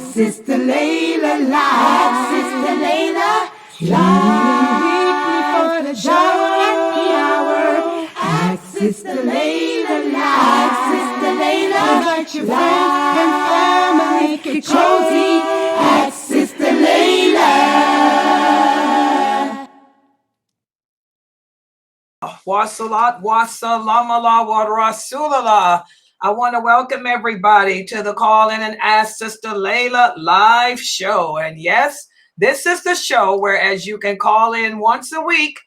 Sister Laila live, Sister Laila live, weekly for the show at the hour. Ask Sister Laila live, Sister Laila. Invite your friends and family, get cozy. Ask Sister Laila. Wassalat, wassalam Allah, wa rasulallah. I want to welcome everybody to the Call In and Ask Sister Laila live show. And yes, this is the show where as you can call in once a week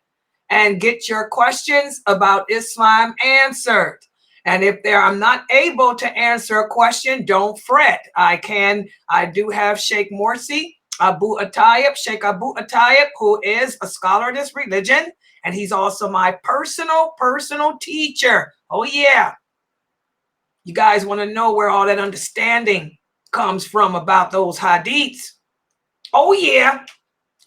and get your questions about Islam answered. And if I'm not able to answer a question, don't fret. I do have Sheikh Morsi Abu Atayib, Sheikh Abu Atayib, who is a scholar of this religion. And he's also my personal teacher. Oh, yeah. You guys want to know where all that understanding comes from about those hadiths? Oh, yeah.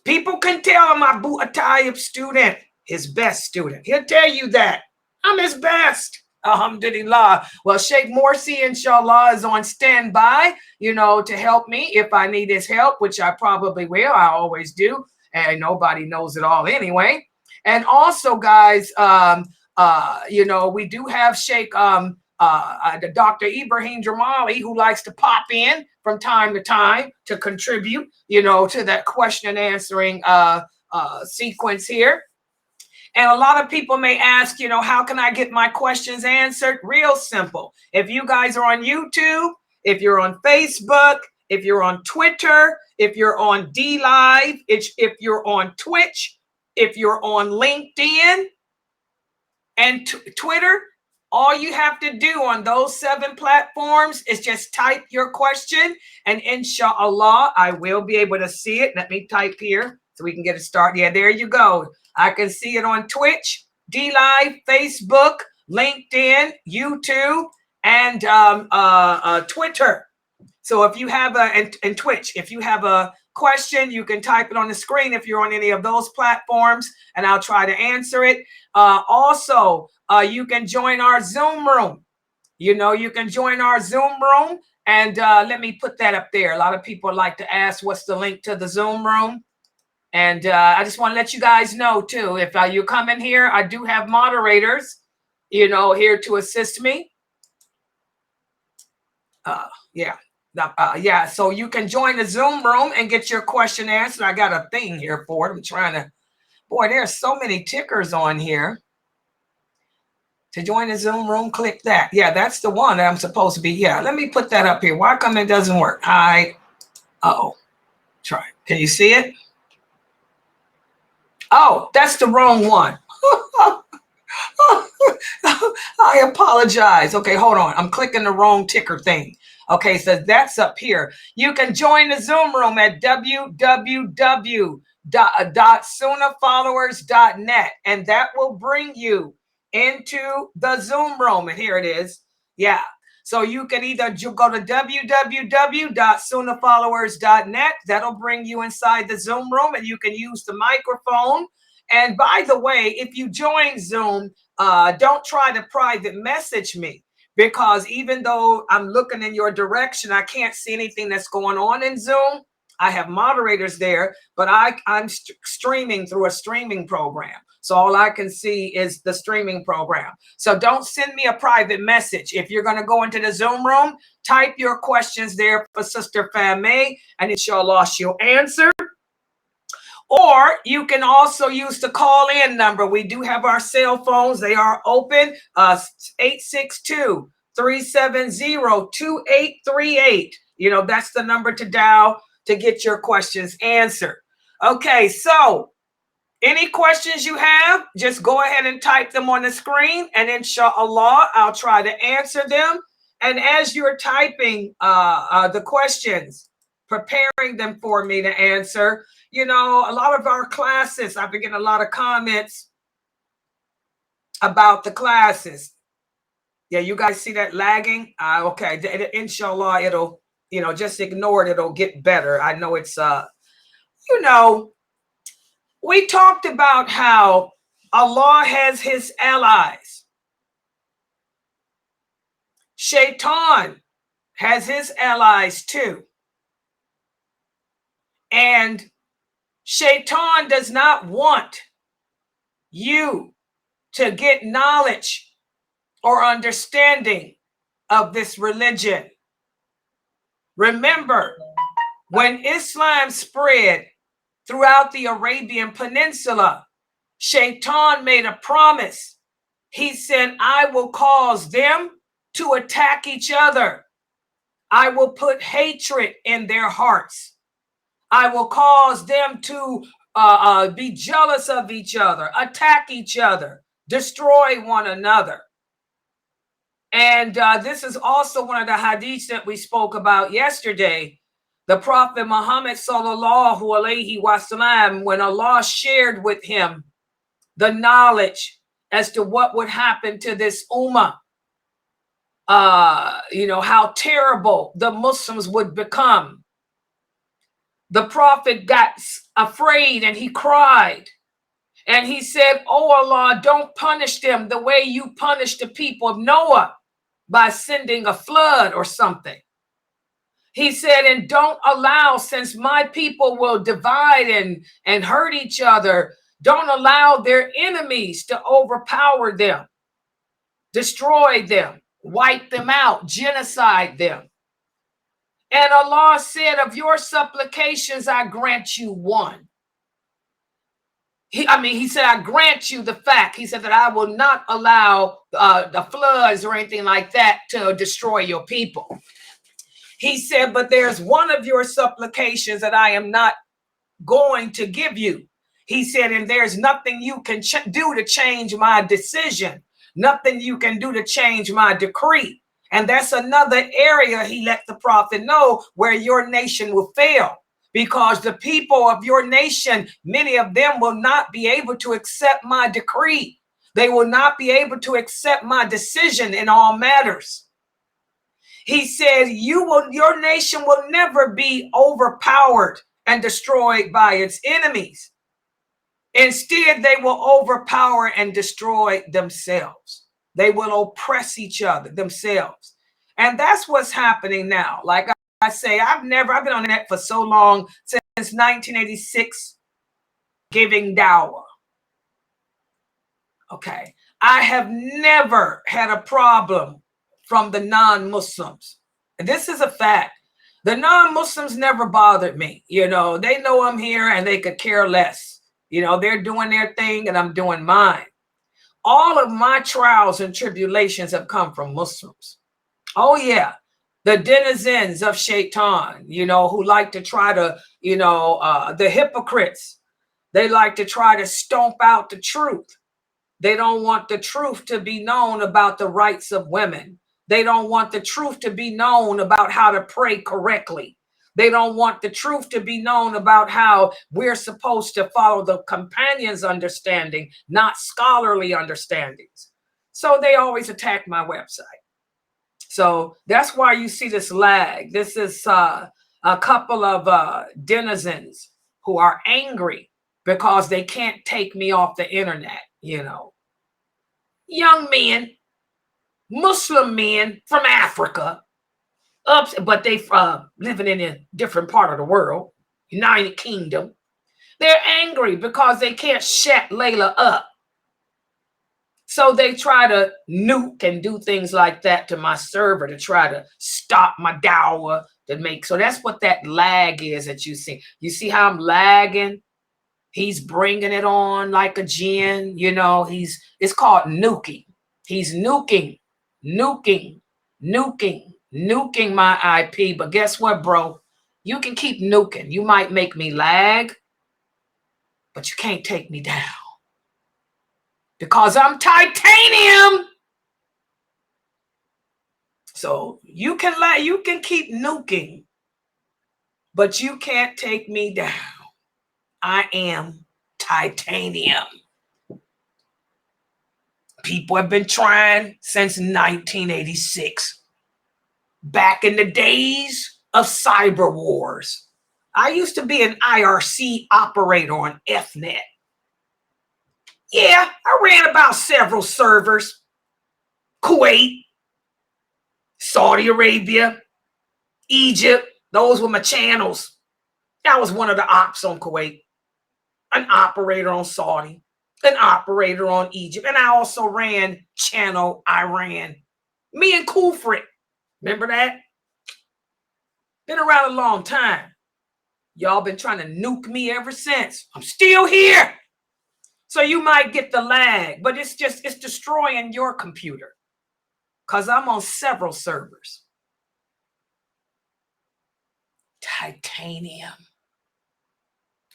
People can tell I'm Abu Atayib student, his best student. He'll tell you that. I'm his best. Alhamdulillah. Well, Sheikh Morsi, inshallah, is on standby, to help me if I need his help, which I probably will. I always do. And nobody knows it all anyway. And also, guys, we do have Sheikh Dr. Ibrahim Jamali, who likes to pop in from time to time to contribute, to that question and answering sequence here. And a lot of people may ask, how can I get my questions answered? Real simple. If you guys are on YouTube, if you're on Facebook, if you're on Twitter, if you're on DLive, if you're on Twitch, if you're on LinkedIn and Twitter, all you have to do on those 7 platforms is just type your question, and inshallah, I will be able to see it. Let me type here so we can get it started. Yeah, there you go. I can see it on Twitch, DLive, Facebook, LinkedIn, YouTube, and Twitter. So if you have and Twitch, if you have a question, you can type it on the screen if you're on any of those platforms, and I'll try to answer it. Also, you can join our Zoom room. You can join our Zoom room, and let me put that up there. A lot of people like to ask what's the link to the Zoom room. And I just want to let you guys know, too, if you come in here, I do have moderators, here to assist me. So you can join the Zoom room and get your question answered. I got a thing here for it. I'm trying to, boy, there's so many tickers on here. To join the Zoom room, click that. Yeah, that's the one that I'm supposed to be. Yeah, let me put that up here. Why come it doesn't work? Hi. Uh-oh. Try. Can you see it? Oh, that's the wrong one. I apologize. Okay, hold on. I'm clicking the wrong ticker thing. Okay, so that's up here. You can join the Zoom room at www.sunnahfollowers.net, and that will bring you into the Zoom room. And here it is. Yeah. So you can either go to www.sunnahfollowers.net. That'll bring you inside the Zoom room, and you can use the microphone. And by the way, if you join Zoom, don't try to private message me, because even though I'm looking in your direction, I can't see anything that's going on in Zoom. I have moderators there, but I'm streaming through a streaming program. So all I can see is the streaming program. So don't send me a private message. If you're going to go into the Zoom room, type your questions there for Sister Fame, and inshallah she'll answer. Or you can also use the call-in number. We do have our cell phones. They are open, 862-370-2838. That's the number to dial to get your questions answered. Okay, so any questions you have, just go ahead and type them on the screen, and inshallah, I'll try to answer them. And as you're typing the questions, preparing them for me to answer, a lot of our classes, I've been getting a lot of comments about the classes. Yeah, you guys see that lagging? Okay, inshallah, it'll, just ignore it. It'll get better. I know it's, we talked about how Allah has his allies. Shaitan has his allies too. And Shaitan does not want you to get knowledge or understanding of this religion. Remember, when Islam spread throughout the Arabian Peninsula, Shaitan made a promise. He said, I will cause them to attack each other. I will put hatred in their hearts. I will cause them to be jealous of each other, attack each other, destroy one another. And this is also one of the hadiths that we spoke about yesterday. The Prophet Muhammad sallallahu alaihi wasallam, when Allah shared with him the knowledge as to what would happen to this ummah, how terrible the Muslims would become. The Prophet got afraid and he cried. And he said, oh Allah, don't punish them the way you punished the people of Noah by sending a flood or something. He said, and don't allow, since my people will divide and hurt each other, don't allow their enemies to overpower them, destroy them, wipe them out, genocide them. And Allah said, of your supplications, I grant you one. He said, I grant you the fact. He said that I will not allow the floods or anything like that to destroy your people. He said, but there's one of your supplications that I am not going to give you. He said, and there's nothing you can do to change my decision. Nothing you can do to change my decree. And that's another area he let the Prophet know where your nation will fail. Because the people of your nation, many of them will not be able to accept my decree. They will not be able to accept my decision in all matters. He said, your nation will never be overpowered and destroyed by its enemies. Instead, they will overpower and destroy themselves. They will oppress each other themselves. And that's what's happening now. Like I say, I've been on the net for so long, since 1986, giving dawah. Okay. I have never had a problem from the non-Muslims. And this is a fact. The non-Muslims never bothered me. They know I'm here and they could care less. They're doing their thing and I'm doing mine. All of my trials and tribulations have come from Muslims. Oh yeah. The denizens of Shaitan, who like to try to, the hypocrites, they like to try to stomp out the truth. They don't want the truth to be known about the rights of women. They don't want the truth to be known about how to pray correctly. They don't want the truth to be known about how we're supposed to follow the companion's understanding, not scholarly understandings. So they always attack my website. So that's why you see this lag. This is a couple of denizens who are angry because they can't take me off the internet, Young men, Muslim men from Africa, but they living in a different part of the world, United Kingdom. They're angry because they can't shut Laila up. So they try to nuke and do things like that to my server to try to stop my dawah to make. So that's what that lag is that you see. You see how I'm lagging? He's bringing it on like a jinn. It's called nuking. He's nuking my IP. But guess what, bro? You can keep nuking. You might make me lag, but you can't take me down. Because I'm titanium. So you can keep nuking, but you can't take me down. I am titanium. People have been trying since 1986. Back in the days of cyber wars. I used to be an IRC operator on FNet. Yeah, I ran about several servers. Kuwait, Saudi Arabia, Egypt. Those were my channels. I was one of the ops on Kuwait, an operator on Saudi, an operator on Egypt, and I also ran Channel Iran. Me and Kufrit. Remember that? Been around a long time. Y'all been trying to nuke me ever since. I'm still here. So you might get the lag, but it's destroying your computer because I'm on several servers. Titanium.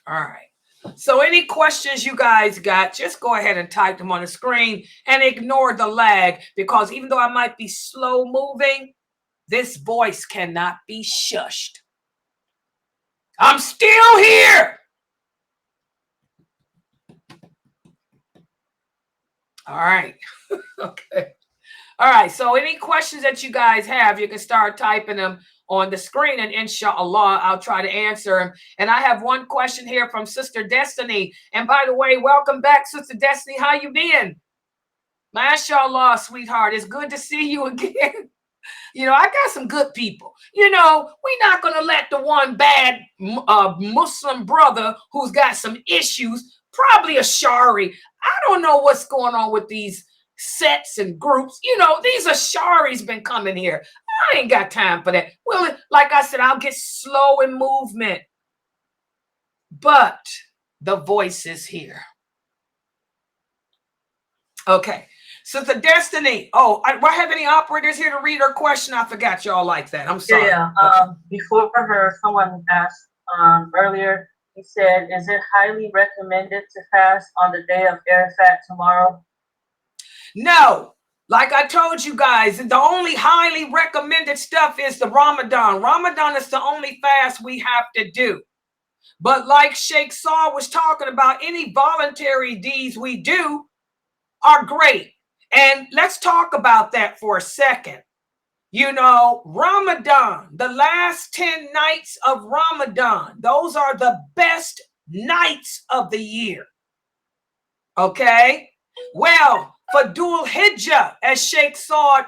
All right. So any questions you guys got, just go ahead and type them on the screen and ignore the lag, because even though I might be slow moving, this voice cannot be shushed. I'm still here. All right. Okay. All right. So any questions that you guys have, you can start typing them on the screen, and inshallah, I'll try to answer them. And I have one question here from Sister Destiny. And by the way, welcome back, Sister Destiny. How you been? MashaAllah, sweetheart. It's good to see you again. You know, I got some good people. You know, we're not going to let the one bad Muslim brother who's got some issues, probably a Shari. I don't know what's going on with these sets and groups. You know, these are Shari's been coming here. I ain't got time for that. Well, like I said, I'll get slow in movement. But the voice is here. Okay. Sister Destiny. Oh, do I have any operators here to read her question? I forgot y'all like that. I'm sorry. Yeah. Okay. Before her, someone asked earlier, he said, is it highly recommended to fast on the day of Arafat tomorrow? No. Like I told you guys, the only highly recommended stuff is the Ramadan. Ramadan is the only fast we have to do. But like Sheikh Saul was talking about, any voluntary deeds we do are great. And let's talk about that for a second. You know, Ramadan, the last 10 nights of Ramadan, those are the best nights of the year. Okay? Well, for Dhul Hijjah, as Sheikh Saud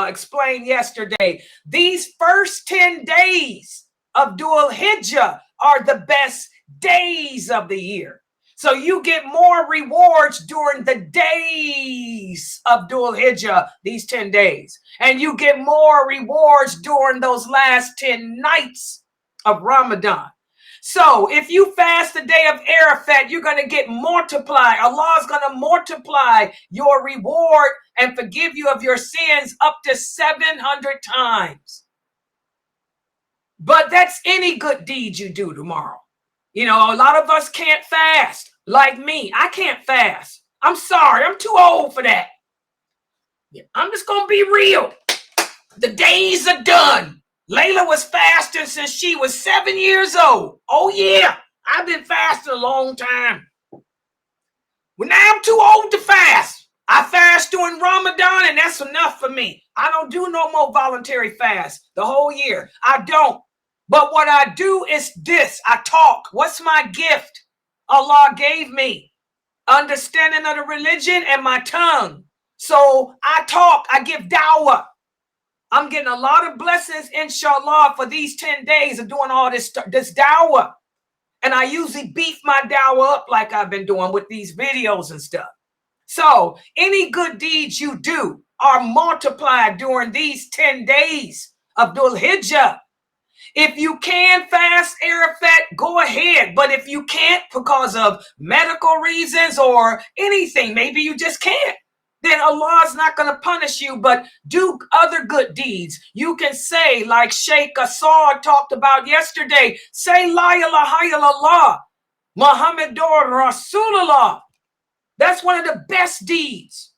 explained yesterday, these first 10 days of Dhul Hijjah are the best days of the year. So you get more rewards during the days of Dhul Hijjah, these 10 days. And you get more rewards during those last 10 nights of Ramadan. So if you fast the day of Arafat, you're going to get multiplied. Allah is going to multiply your reward and forgive you of your sins up to 700 times. But that's any good deed you do tomorrow. You know, a lot of us can't fast. Like me, I can't fast. I'm sorry, I'm too old for that. I'm just going to be real. The days are done. Laila was fasting since she was 7 years old. Oh, yeah, I've been fasting a long time. Well, now I'm too old to fast. I fast during Ramadan, and that's enough for me. I don't do no more voluntary fast the whole year. I don't. But what I do is this. I talk. What's my gift Allah gave me? Understanding of the religion and my tongue. So I talk. I give dawah. I'm getting a lot of blessings, inshallah, for these 10 days of doing all this dawah. And I usually beef my dawah up like I've been doing with these videos and stuff. So any good deeds you do are multiplied during these 10 days of Dhul Hijjah. If you can fast Arafat, go ahead. But if you can't because of medical reasons or anything, maybe you just can't, then Allah is not going to punish you, but do other good deeds. You can say, like Sheikh Assad talked about yesterday, say La ilaha illallah, Muhammadur Rasulullah. That's one of the best deeds.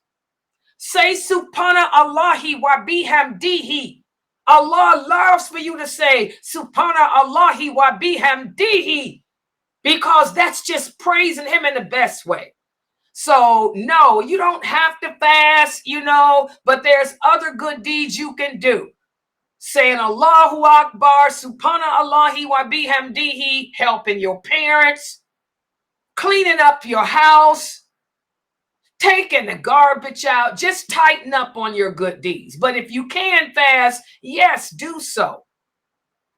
Say Subhana Allahi wa bihamdihi. Allah loves for you to say Subhana Allahi wa bihamdihi, because that's just praising him in the best way. So no, you don't have to fast, you know, but there's other good deeds you can do. Saying Allahu Akbar, Subhana Allahi wa bihamdihi, helping your parents, cleaning up your house, taking the garbage out. Just tighten up on your good deeds. But if you can fast, yes, do so.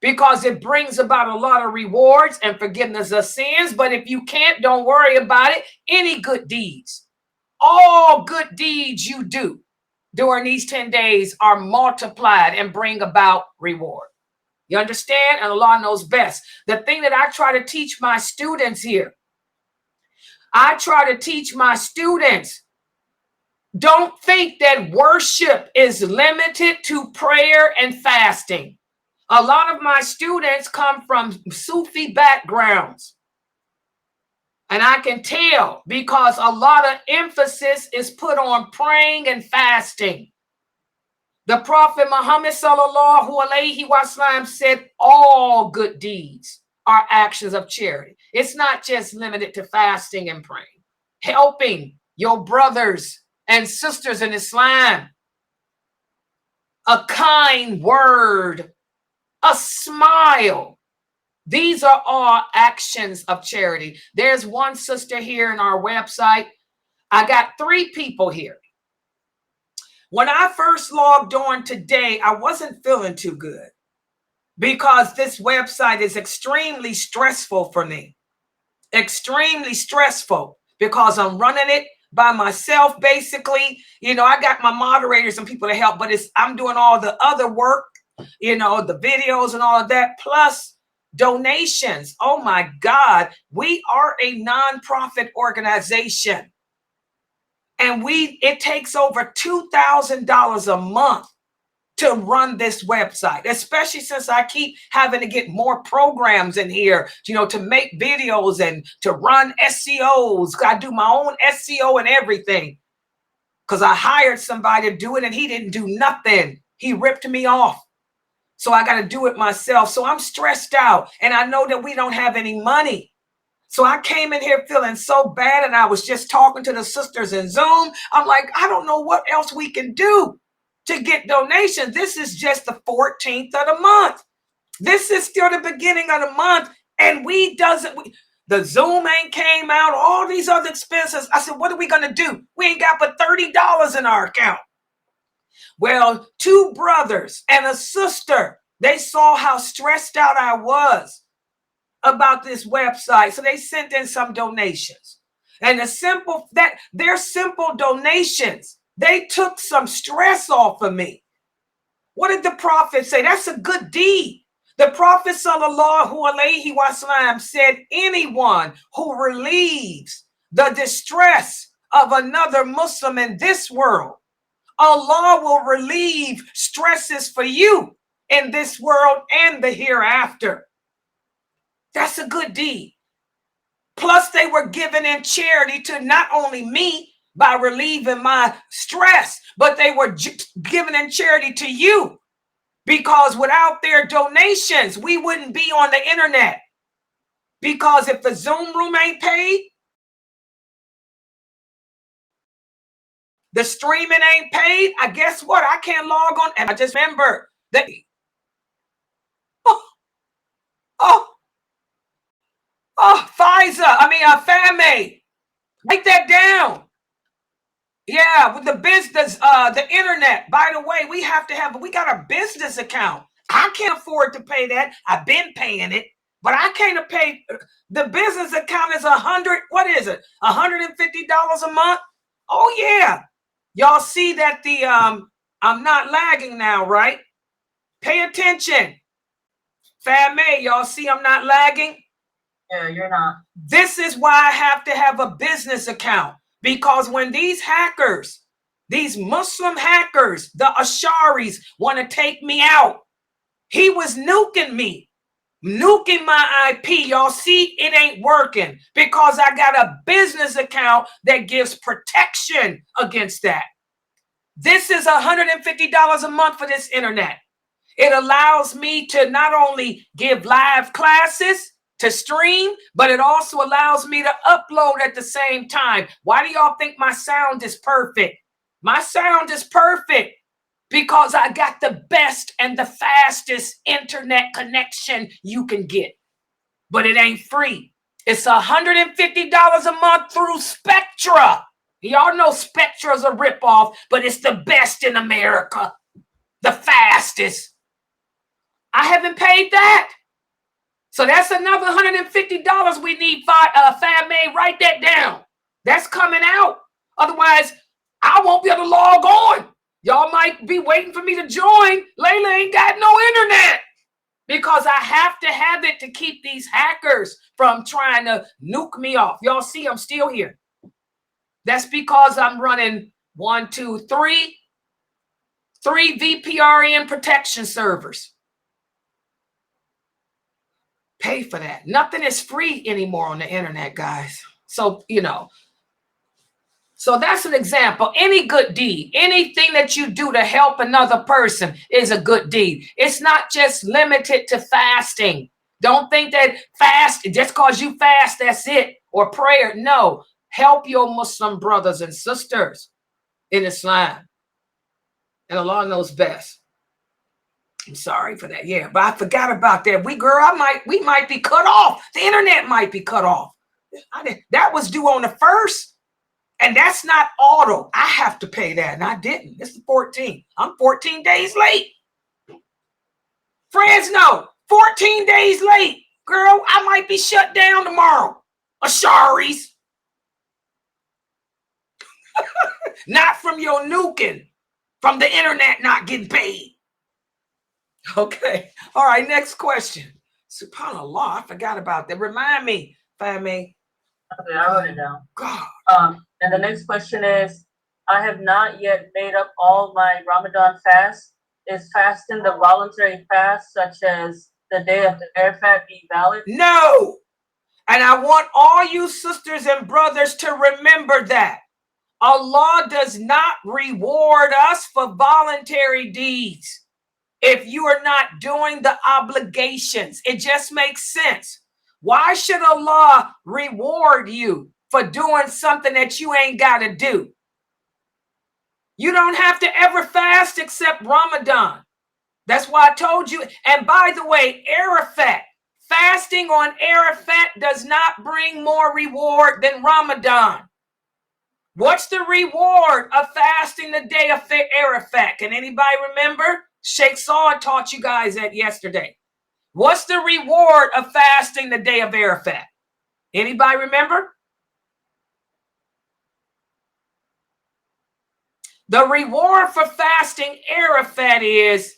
because it brings about a lot of rewards and forgiveness of sins. But if you can't, don't worry about it. Any good deeds, all good deeds you do during these 10 days are multiplied and bring about reward. You understand? And Allah knows best. The thing that I try to teach my students here, I try to teach my students, don't think that worship is limited to prayer and fasting. A lot of my students come from Sufi backgrounds. And I can tell because a lot of emphasis is put on praying and fasting. The Prophet Muhammad sallallahu alaihi wasallam said all good deeds are actions of charity. It's not just limited to fasting and praying. Helping your brothers and sisters in Islam. A kind word, a smile. These are all actions of charity. There's one sister here in our website. I got 3 people here. When I first logged on today, I wasn't feeling too good because this website is extremely stressful for me. Extremely stressful because I'm running it by myself, basically. You know, I got my moderators and people to help, but I'm doing all the other work, you know, the videos and all of that, plus donations. Oh my God, we are a nonprofit organization. And it takes over $2,000 a month to run this website, especially since I keep having to get more programs in here, you know, to make videos and to run SEOs. I do my own SEO and everything because I hired somebody to do it and he didn't do nothing. He ripped me off. So I got to do it myself. So I'm stressed out and I know that we don't have any money. So I came in here feeling so bad and I was just talking to the sisters in Zoom. I'm like, I don't know what else we can do to get donations. This is just the 14th of the month. This is still the beginning of the month. And the Zoom ain't came out, all these other expenses. I said, what are we going to do? We ain't got but $30 in our account. Well, 2 brothers and a sister, they saw how stressed out I was about this website. So they sent in some donations. And their simple donations, they took some stress off of me. What did the Prophet say? That's a good deed. The Prophet sallallahu alaihi wasallam said, anyone who relieves the distress of another Muslim in this world, Allah will relieve stresses for you in this world and the hereafter. That's a good deed. Plus, they were given in charity to not only me by relieving my stress, but they were given in charity to you because without their donations, we wouldn't be on the internet. Because if the Zoom room ain't paid, the streaming ain't paid, I guess what? I can't log on. And I just remember that. FAME. Write that down. Yeah, with the business, the internet. By the way, we got a business account. I can't afford to pay that. I've been paying it, but I can't pay. The business account is $150 a month. Oh yeah. Y'all see that I'm not lagging now, right? Pay attention. FAME, y'all see I'm not lagging? Yeah, you're not. This is why I have to have a business account, because when these hackers, these Muslim hackers, the Asharis, want to take me out, he was nuking me, nuking my IP. Y'all see, it ain't working because I got a business account that gives protection against that. This is $150 a month for this internet. It allows me to not only give live classes, to stream, but it also allows me to upload at the same time. Why do y'all think my sound is perfect? My sound is perfect because I got the best and the fastest internet connection you can get. But it ain't free. It's $150 a month through Spectra. Y'all know Spectra's a ripoff, but it's the best in America. The fastest. I haven't paid that. So that's another $150 we need, May. Write that down. That's coming out. Otherwise, I won't be able to log on. Y'all might be waiting for me to join. Laila ain't got no internet because I have to have it to keep these hackers from trying to nuke me off. Y'all see I'm still here. That's because I'm running 3 VPRN protection servers. Pay for that. Nothing is free anymore on the internet, guys. So, so that's an example. Any good deed, anything that you do to help another person is a good deed. It's not just limited to fasting. Don't think that fast, just because you fast, that's it. Or prayer. No. Help your Muslim brothers and sisters in Islam. And Allah knows best. I'm sorry for that. Yeah, but I forgot about that. We might be cut off. The internet might be cut off. That was due on the 1st. And that's not auto. I have to pay that. And I didn't. It's the 14th. I'm 14 days late. Fresno, 14 days late. Girl, I might be shut down tomorrow. Asharis. Not from your nuking. From the internet not getting paid. Okay. All right. Next question. SubhanAllah. I forgot about that. Remind me, Fahmy. Okay, I wrote it down. God. And the next question is, I have not yet made up all my Ramadan fast. Is fasting the voluntary fast, such as the day of the Arafat, be valid? No. And I want all you sisters and brothers to remember that. Allah does not reward us for voluntary deeds if you are not doing the obligations. It just makes sense. Why should Allah reward you for doing something that you ain't got to do? You don't have to ever fast except Ramadan. That's why I told you. And by the way, Arafat, fasting on Arafat does not bring more reward than Ramadan. What's the reward of fasting the day of Arafat? Can anybody remember? Sheikh Saud taught you guys that yesterday. What's the reward of fasting the day of Arafat? Anybody remember? The reward for fasting Arafat is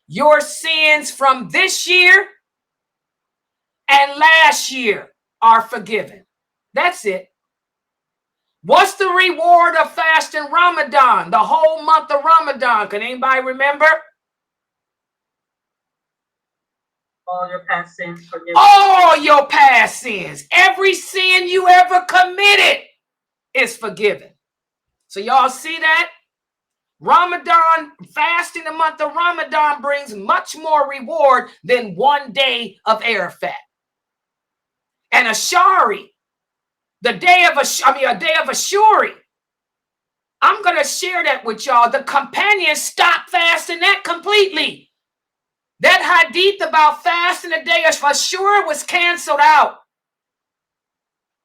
your sins from this year and last year are forgiven. That's it. What's the reward of fasting Ramadan, the whole month of Ramadan? Can anybody remember? All your past sins forgiven. All your past sins. Every sin you ever committed is forgiven. So y'all see that? Ramadan, fasting the month of Ramadan brings much more reward than one day of Arafat. And Ashari, a day of Ashuri. I'm going to share that with y'all. The companions stopped fasting that completely. That hadith about fasting the day of Ashura was canceled out.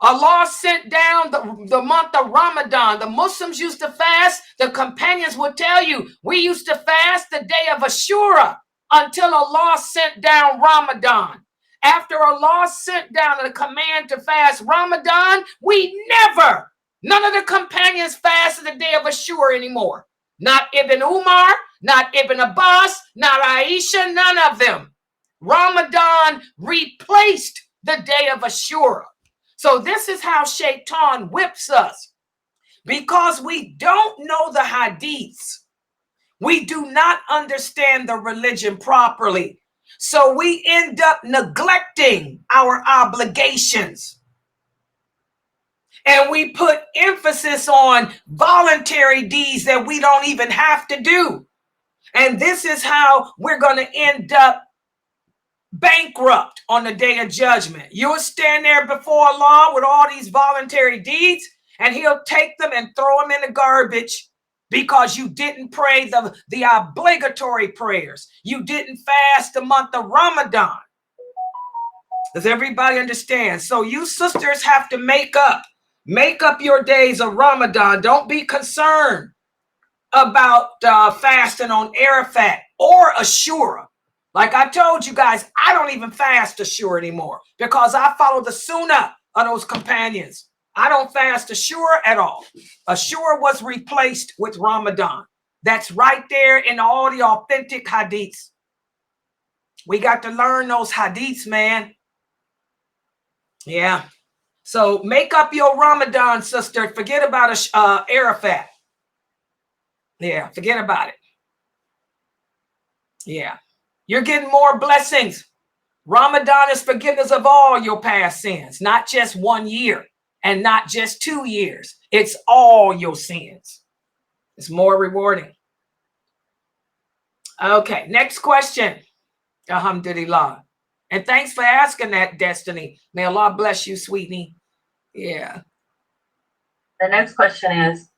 Allah sent down the month of Ramadan. The Muslims used to fast. The companions would tell you, we used to fast the day of Ashura until Allah sent down Ramadan. After Allah sent down the command to fast Ramadan, none of the companions fasted the day of Ashura anymore. Not Ibn Umar, not Ibn Abbas, not Aisha, none of them. Ramadan replaced the day of Ashura. So this is how Shaitan whips us. Because we don't know the hadiths. We do not understand the religion properly. So we end up neglecting our obligations. And we put emphasis on voluntary deeds that we don't even have to do. And this is how we're going to end up bankrupt on the day of judgment. You'll stand there before Allah with all these voluntary deeds, and he'll take them and throw them in the garbage because you didn't pray the obligatory prayers. You didn't fast the month of Ramadan. Does everybody understand? So you sisters have to make up your days of Ramadan. Don't be concerned about fasting on Arafat or Ashura. Like I told you guys, I don't even fast Ashur anymore because I follow the sunnah of those companions. I don't fast Ashur at all. Ashur was replaced with Ramadan. That's right there in all the authentic hadiths. We got to learn those hadiths, man. Yeah. So make up your Ramadan, sister. Forget about Arafat. Yeah, forget about it. Yeah. You're getting more blessings. Ramadan is forgiveness of all your past sins, not just 1 year and not just 2 years. It's all your sins. It's more rewarding. Okay, next question. Alhamdulillah. And thanks for asking that, Destiny. May Allah bless you, sweetie. Yeah. The next question is,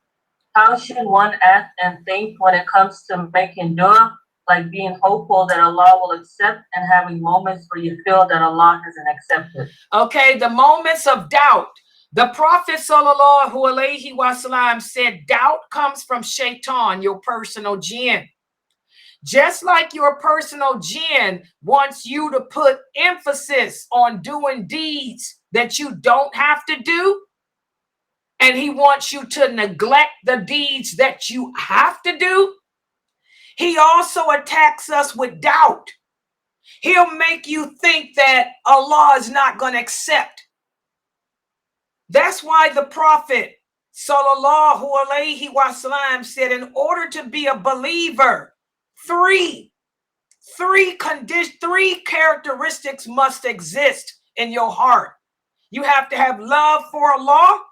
how should one act and think when it comes to making dua, like being hopeful that Allah will accept and having moments where you feel that Allah hasn't accepted? Okay, the moments of doubt. The Prophet sallallahu alaihi wasallam said doubt comes from shaitan, your personal jinn. Just like your personal jinn wants you to put emphasis on doing deeds that you don't have to do, and he wants you to neglect the deeds that you have to do, he also attacks us with doubt. He'll make you think that Allah is not going to accept. That's why the Prophet sallallahu alaihi wasallam said, in order to be a believer, three characteristics must exist in your heart. You have to have love for Allah,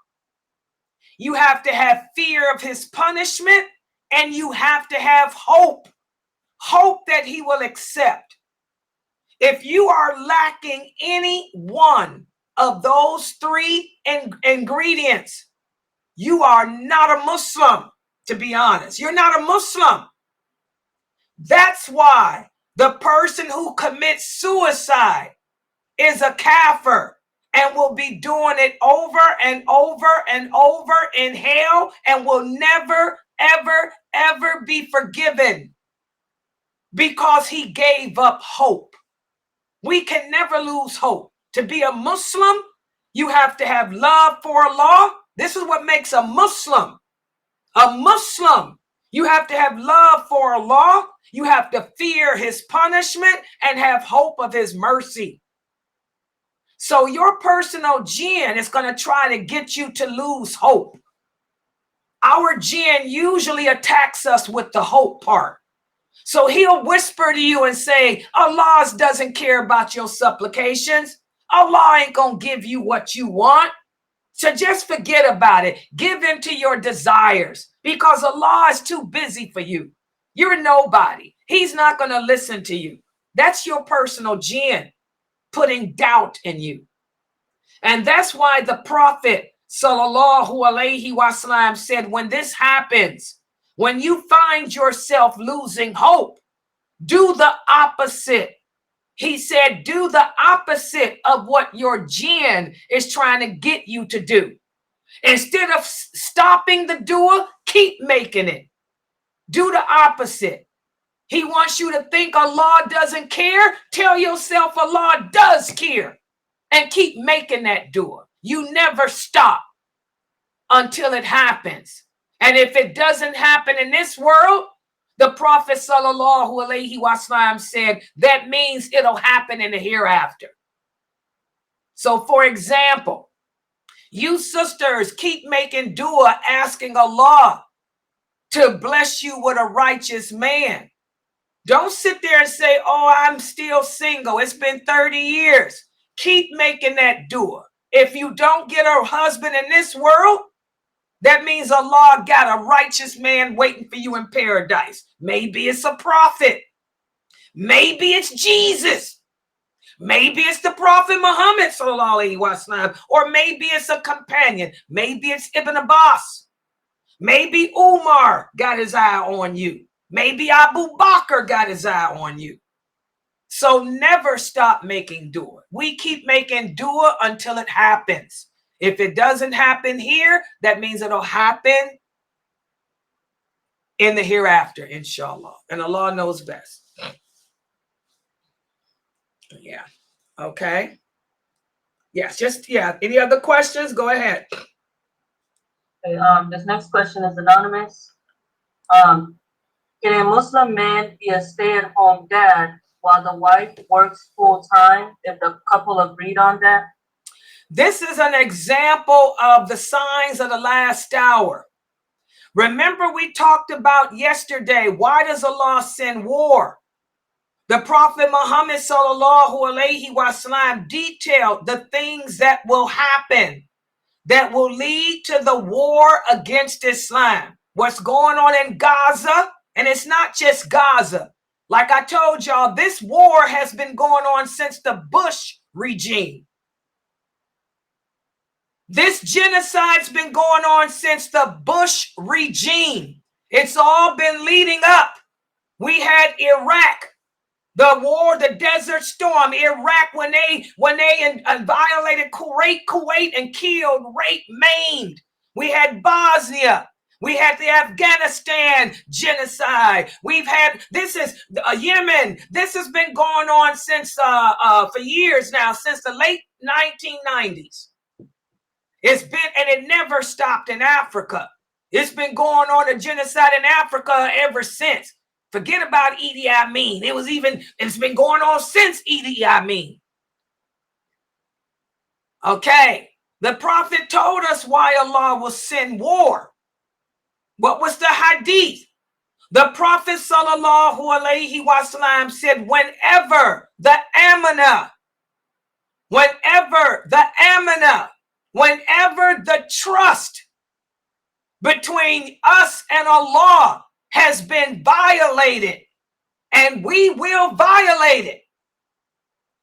you have to have fear of his punishment, and you have to have hope that he will accept. If you are lacking any one of those three ingredients, you are not a Muslim, to be honest. You're not a Muslim. That's why the person who commits suicide is a kafir and will be doing it over and over and over in hell and will never, ever, ever be forgiven because he gave up hope. We can never lose hope. To be a Muslim, you have to have love for Allah. This is what makes a Muslim. A Muslim, you have to have love for Allah. You have to fear his punishment and have hope of his mercy. So your personal jinn is going to try to get you to lose hope. Our jinn usually attacks us with the hope part. So he'll whisper to you and say, Allah doesn't care about your supplications. Allah ain't going to give you what you want. So just forget about it. Give in to your desires because Allah is too busy for you. You're nobody. He's not going to listen to you. That's your personal jinn putting doubt in you. And that's why the Prophet sallallahu alaihi wasallam said, when this happens, when you find yourself losing hope, do the opposite. He said, do the opposite of what your jinn is trying to get you to do. Instead of stopping the dua, keep making it. Do the opposite. He wants you to think Allah doesn't care. Tell yourself Allah does care and keep making that dua. You never stop until it happens. And if it doesn't happen in this world, the Prophet sallallahu alaihi wasallam said that means it'll happen in the hereafter. So for example, you sisters keep making dua asking Allah to bless you with a righteous man. Don't sit there and say, oh, I'm still single. It's been 30 years. Keep making that dua. If you don't get a husband in this world, that means Allah got a righteous man waiting for you in paradise. Maybe it's a prophet. Maybe it's Jesus. Maybe it's the Prophet Muhammad sallallahu alaihi wasallam, or maybe it's a companion. Maybe it's Ibn Abbas. Maybe Umar got his eye on you. Maybe Abu Bakr got his eye on you. So never stop making dua. We keep making dua until it happens. If it doesn't happen here, that means it'll happen in the hereafter, inshallah. And Allah knows best. Yeah. Okay. Yes. Just, yeah. Any other questions? Go ahead. Okay, this next question is anonymous. Can a Muslim man be a stay-at-home dad while the wife works full-time if the couple agreed on that? This is an example of the signs of the last hour. Remember, we talked about yesterday, why does Allah send war? The Prophet Muhammad sallallahu alaihi wasallam detailed the things that will happen that will lead to the war against Islam. What's going on in Gaza, and it's not just Gaza. Like I told y'all, this war has been going on since the Bush regime. This genocide's been going on since the Bush regime. It's all been leading up. We had Iraq, the war, the Desert Storm, Iraq, when they violated Kuwait and killed, raped, maimed. We had Bosnia. We had the Afghanistan genocide. We've had, this is Yemen. This has been going on since for years now, since the late 1990s. It's been, and it never stopped in Africa. It's been going on a genocide in Africa ever since. Forget about Idi Amin. It's been going on since Idi Amin. Okay. The Prophet told us why Allah will send war. What was the Hadith? The Prophet sallallahu alaihi wasallam said, whenever the trust between us and Allah has been violated, and we will violate it,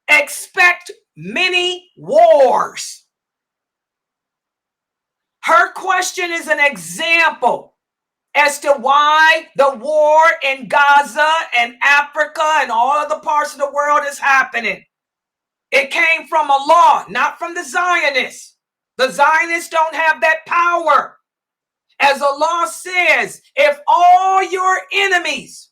expect many wars. Her question is an example as to why the war in Gaza and Africa and all other parts of the world is happening. It came from Allah, not from the Zionists. The Zionists don't have that power. As Allah says, if all your enemies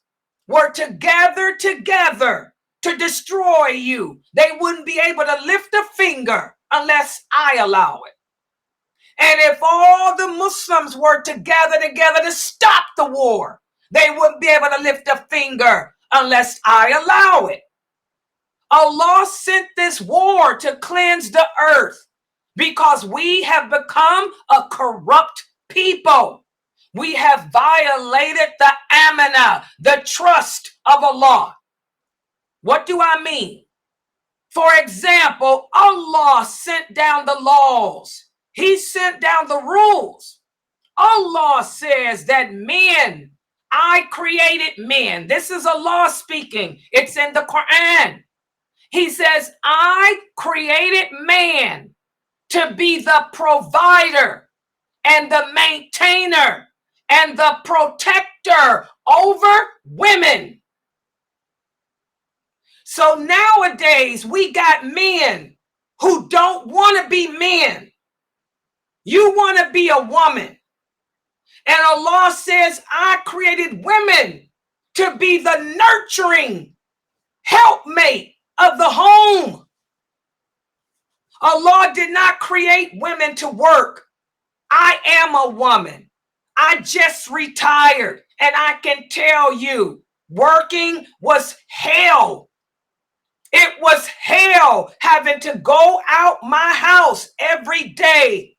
were to gather together to destroy you, they wouldn't be able to lift a finger unless I allow it. And if all the Muslims were to gather together to stop the war, they wouldn't be able to lift a finger unless I allow it. Allah sent this war to cleanse the earth because we have become a corrupt people. We have violated the amanah, the trust of Allah. What do I mean? For example, Allah sent down the laws. He sent down the rules. Allah says that men, I created men. This is Allah speaking. It's in the Quran. He says, I created man to be the provider and the maintainer and the protector over women. So nowadays we got men who don't want to be men. You want to be a woman. And Allah says, I created women to be the nurturing helpmate of the home. Allah did not create women to work. I am a woman. I just retired, and I can tell you, working was hell. It was hell having to go out my house every day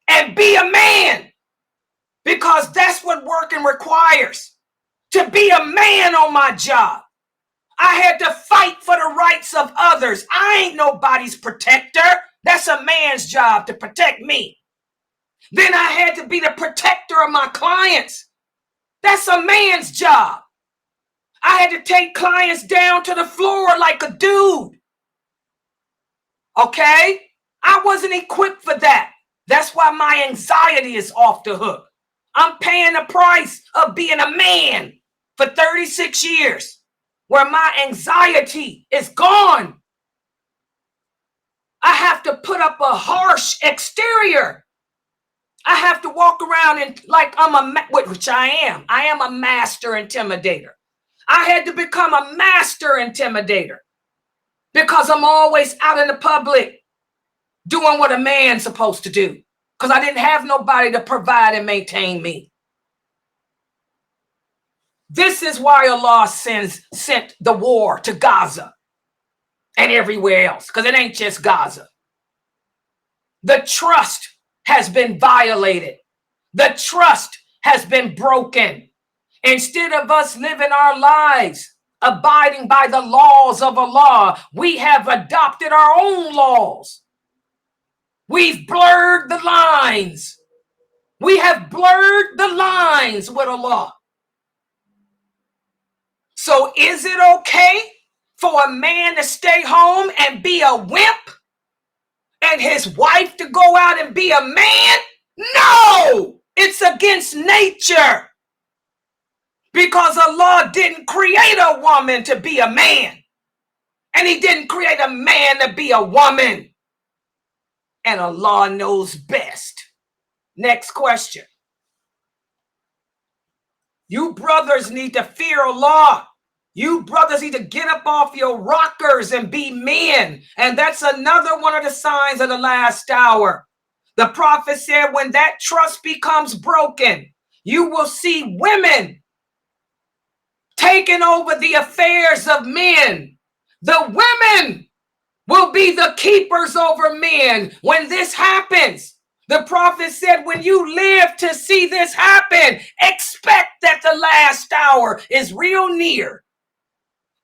and be a man, because that's what working requires, to be a man on my job. I had to fight for the rights of others. I ain't nobody's protector. That's a man's job to protect me. Then I had to be the protector of my clients. That's a man's job. I had to take clients down to the floor like a dude. Okay? I wasn't equipped for that. That's why my anxiety is off the hook. I'm paying the price of being a man for 36 years, where my anxiety is gone. I have to put up a harsh exterior. I have to walk around and like which I am. I am a master intimidator. I had to become a master intimidator. because I'm always out in the public doing what a man's supposed to do, because I didn't have nobody to provide and maintain me. This is why Allah sent the war to Gaza and everywhere else, because it ain't just Gaza. The trust has been violated. The trust has been broken. Instead of us living our lives abiding by the laws of Allah, we have adopted our own laws. We've blurred the lines. We have blurred the lines with Allah. So is it okay for a man to stay home and be a wimp and his wife to go out and be a man? No, it's against nature, because Allah didn't create a woman to be a man, and he didn't create a man to be a woman, and Allah knows best. Next question. You brothers need to fear Allah. You brothers need to get up off your rockers and be men. And that's another one of the signs of the last hour. The prophet said, when that trust becomes broken, you will see women taking over the affairs of men. The women will be the keepers over men when this happens. The prophet said, when you live to see this happen, expect that the last hour is real near.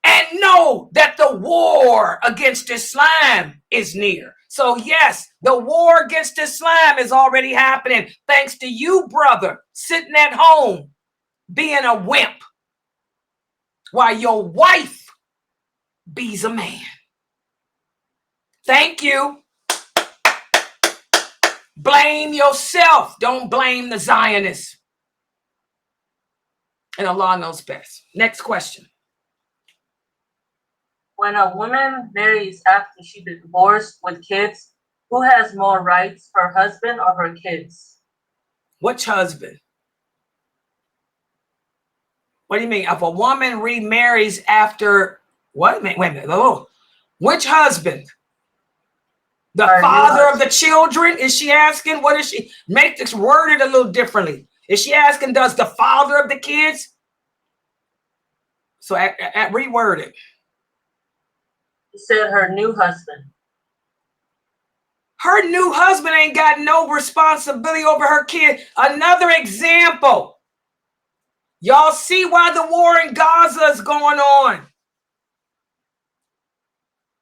And know that the war against Islam is near. So yes, the war against Islam is already happening, thanks to you, brother, sitting at home, being a wimp, while your wife be's a man. Thank you. Blame yourself. Don't blame the Zionists. And Allah knows best. Next question. When a woman marries after she divorced with kids, who has more rights, her husband or her kids? Which husband? What do you mean? If a woman remarries after what? Wait a minute. Oh, which husband? The father of the children? Is she asking? What is she? Make this worded a little differently. Is she asking, does the father of the kids? So reword it. She said her new husband. Her new husband ain't got no responsibility over her kid. Another example. Y'all see why the war in Gaza is going on.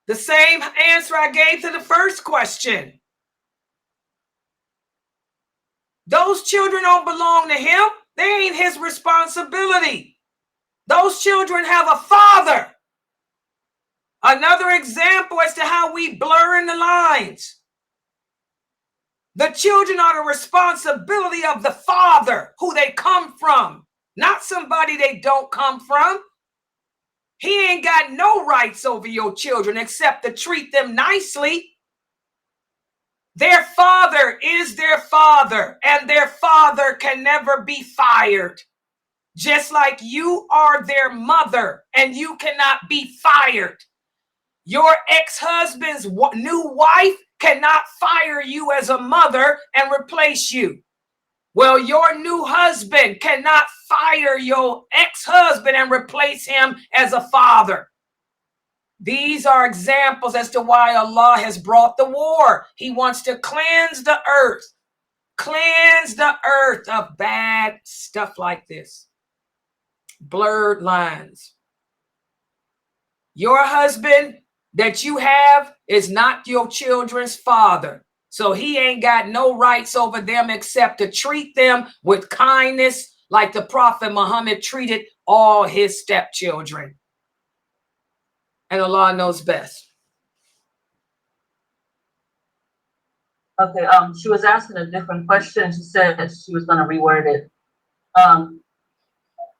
The same answer I gave to the first question. Those children don't belong to him. They ain't his responsibility. Those children have a father. Another example as to how we blur in the lines. The children are the responsibility of the father, who they come from, not somebody they don't come from. He ain't got no rights over your children except to treat them nicely. Their father is their father, and their father can never be fired. Just like you are their mother, and you cannot be fired. Your ex-husband's new wife cannot fire you as a mother and replace you. Well, your new husband cannot fire your ex-husband and replace him as a father. These are examples as to why Allah has brought the war. He wants to cleanse the earth of bad stuff like this. Blurred lines. Your husband that you have is not your children's father. So he ain't got no rights over them except to treat them with kindness like the Prophet Muhammad treated all his stepchildren. And Allah knows best. Okay, she was asking a different question. She said that she was going to reword it.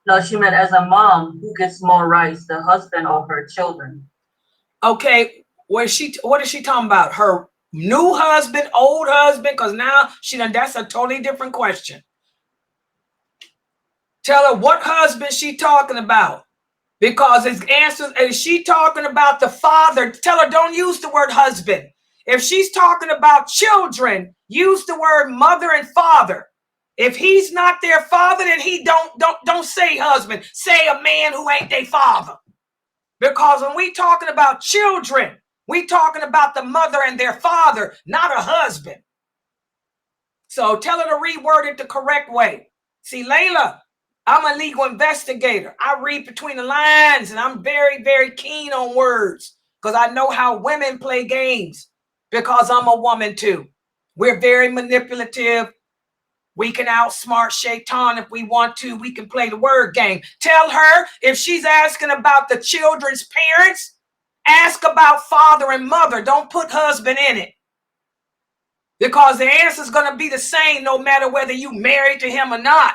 No, she meant as a mom, who gets more rights, the husband or her children? Okay, what is she talking about? Her new husband, old husband? Because now that's a totally different question. Tell her what husband she talking about. Because it's answers. Is she talking about the father? Tell her don't use the word husband. If she's talking about children, use the word mother and father. If he's not their father, then he don't say husband. Say a man who ain't their father. Because when we talking about children, we talking about the mother and their father, not a husband. So tell her to reword it the correct way. See, Laila, I'm a legal investigator. I read between the lines, and I'm very, very keen on words because I know how women play games because I'm a woman too. We're very manipulative. We can outsmart Shaitan if we want to. We can play the word game. Tell her if she's asking about the children's parents, ask about father and mother. Don't put husband in it. Because the answer is going to be the same no matter whether you married to him or not.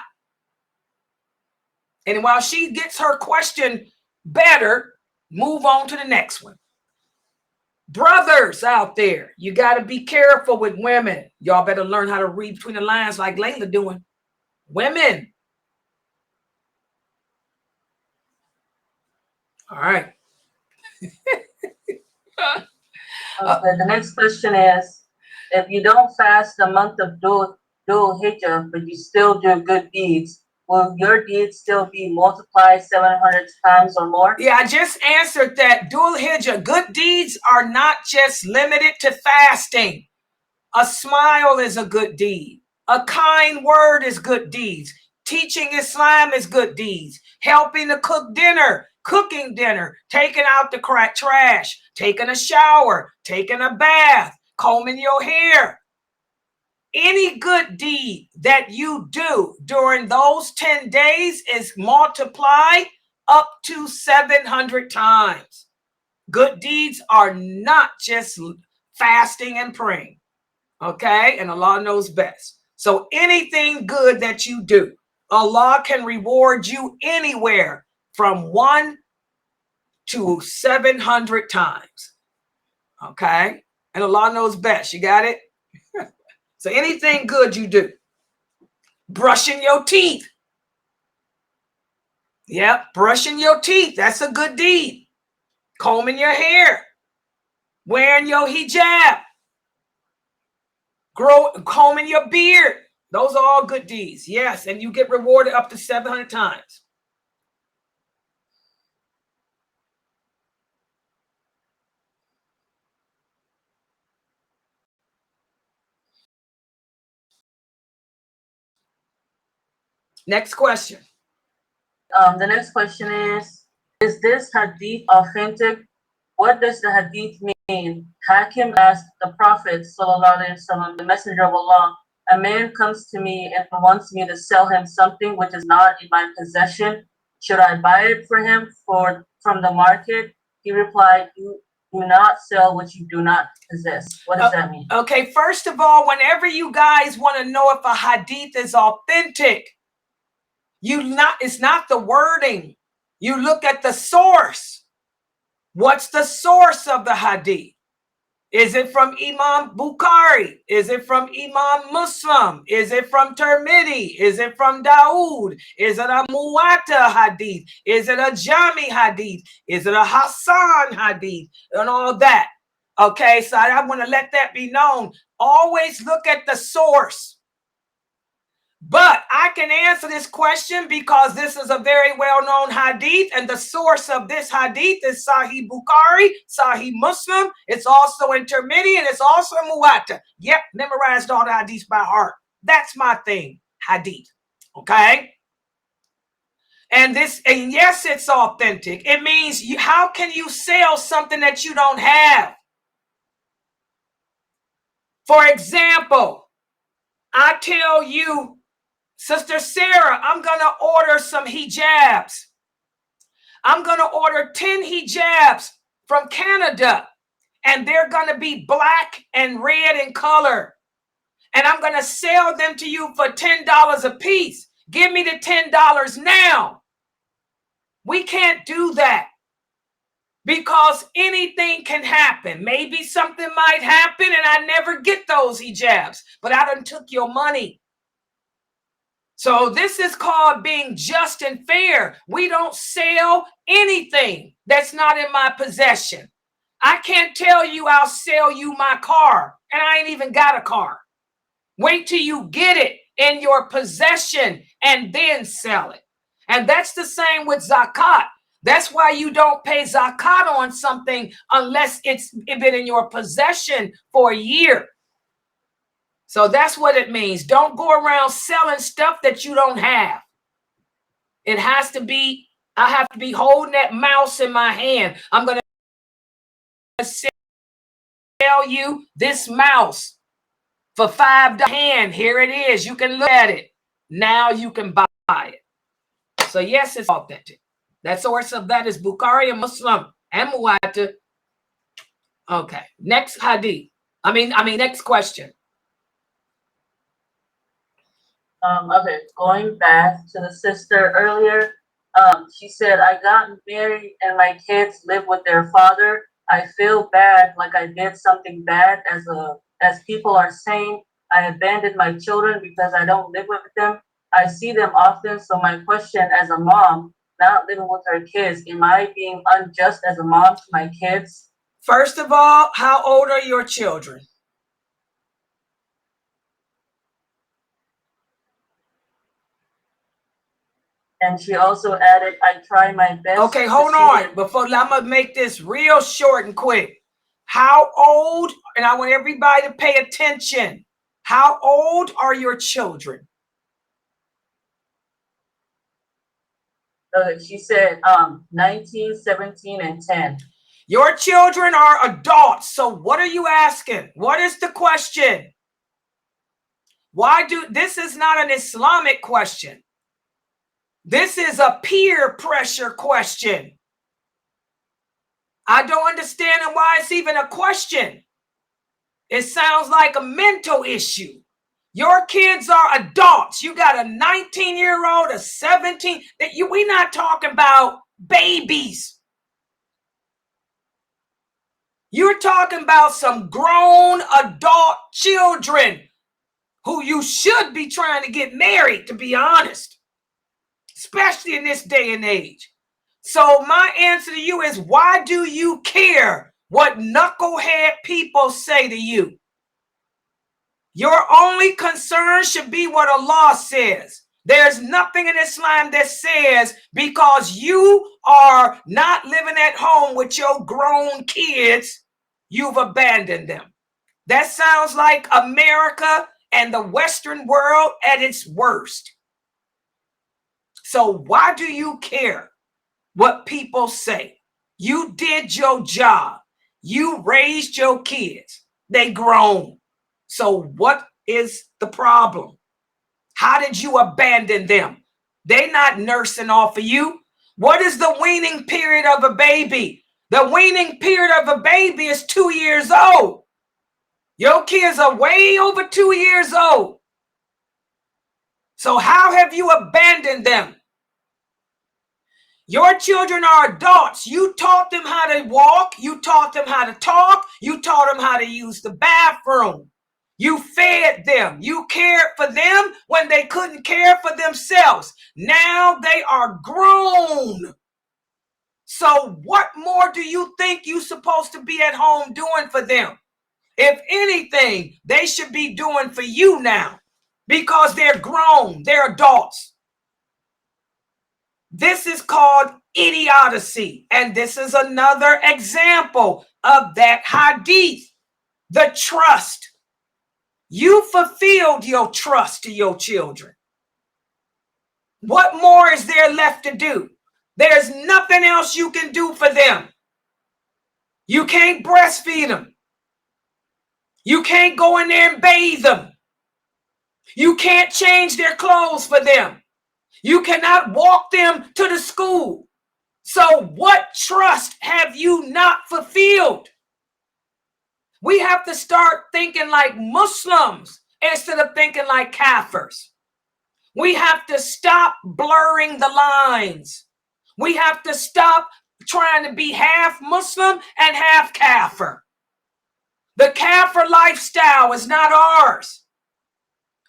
And while she gets her question better, move on to the next one. Brothers out there, you got to be careful with women. Y'all better learn how to read between the lines like Laila doing. Women. All right. Okay, the next question is, if you don't fast the month of dhul Hijjah, but you still do good deeds, will your deeds still be multiplied 700 times or more? Yeah, I just answered that. Dhul Hijjah, good deeds are not just limited to fasting. A smile is a good deed. A kind word is good deeds. Teaching Islam is good deeds. Helping to cook dinner, cooking dinner, taking out the trash, taking a shower, taking a bath, combing your hair. Any good deed that you do during those 10 days is multiplied up to 700 times. Good deeds are not just fasting and praying. Okay, and Allah knows best. So anything good that you do, Allah can reward you anywhere from 1 to 700 times. Okay, and Allah knows best. You got it? So anything good you do, brushing your teeth. Yep, brushing your teeth. That's a good deed. Combing your hair, wearing your hijab, combing your beard. Those are all good deeds. Yes, and you get rewarded up to 700 times. Next question. The next question is this hadith authentic? What does the hadith mean? Hakim asked the Prophet, ﷺ, the Messenger of Allah, a man comes to me and wants me to sell him something which is not in my possession. Should I buy it for him from the market? He replied, you do not sell what you do not possess. What does that mean? Okay, first of all, whenever you guys want to know if a hadith is authentic, it's not the wording. You look at the source. What's the source of the hadith? Is it from Imam Bukhari? Is it from Imam Muslim? Is it from Tirmidhi? Is it from Dawood? Is it a Muwatta hadith? Is it a Jami hadith? Is it a Hassan hadith? And all that. Okay, so I want to let that be known. Always look at the source. But I can answer this question because this is a very well-known hadith, and the source of this hadith is Sahih Bukhari, Sahih Muslim. It's also in Tirmidhi, and it's also in Muwatta. Yep, memorized all the hadiths by heart. That's my thing, hadith. Okay? And yes, it's authentic. It means how can you sell something that you don't have? For example, I tell you, Sister Sarah, I'm going to order some hijabs. I'm going to order 10 hijabs from Canada, and they're going to be black and red in color. And I'm going to sell them to you for $10 a piece. Give me the $10 now. We can't do that because anything can happen. Maybe something might happen and I never get those hijabs, but I done took your money. So this is called being just and fair. We don't sell anything that's not in my possession. I can't tell you I'll sell you my car, and I ain't even got a car. Wait till you get it in your possession and then sell it. And that's the same with zakat. That's why you don't pay zakat on something unless it's been in your possession for a year. So that's what it means. Don't go around selling stuff that you don't have. It has to be, I have to be holding that mouse in my hand. I'm going to sell you this mouse for $5 hand. Here it is. You can look at it. Now you can buy it. So yes, it's authentic. That source of that is Bukhari and Muslim and Muwatta. Okay. Next hadith. Next question. Okay, going back to the sister earlier, she said, I got married and my kids live with their father. I feel bad, like I did something bad, as people are saying. I abandoned my children because I don't live with them. I see them often. So my question, as a mom, not living with her kids, am I being unjust as a mom to my kids? First of all, how old are your children? And she also added, I try my best. Okay, hold on. Before I'm going to make this real short and quick. How old, and I want everybody to pay attention. How old are your children? She said 19, 17, and 10. Your children are adults. So what are you asking? What is the question? This is not an Islamic question. This is a peer pressure question. I don't understand why it's even a question. It sounds like a mental issue. Your kids are adults. You got a 19-year-old, a 17. We're not talking about babies. You're talking about some grown adult children who you should be trying to get married, to be honest, especially in this day and age. So my answer to you is, why do you care what knucklehead people say to you? Your only concern should be what Allah says. There's nothing in Islam that says because you are not living at home with your grown kids, you've abandoned them. That sounds like America and the Western world at its worst. So why do you care what people say? You did your job. You raised your kids. They grown. So what is the problem? How did you abandon them? They're not nursing off of you. What is the weaning period of a baby? The weaning period of a baby is 2 years old. Your kids are way over 2 years old. So how have you abandoned them? Your children are adults. You taught them how to walk. You taught them how to talk. You taught them how to use the bathroom. You fed them. You cared for them when they couldn't care for themselves. Now they are grown. So what more do you think you're supposed to be at home doing for them? If anything, they should be doing for you now because they're grown. They're adults. This is called idiocy. And this is another example of that hadith. The trust. You fulfilled your trust to your children. What more is there left to do? There's nothing else you can do for them. You can't breastfeed them. You can't go in there and bathe them. You can't change their clothes for them. You cannot walk them to the school. So what trust have you not fulfilled? We have to start thinking like Muslims instead of thinking like Kafirs. We have to stop blurring the lines. We have to stop trying to be half Muslim and half Kafir. The Kafir lifestyle is not ours.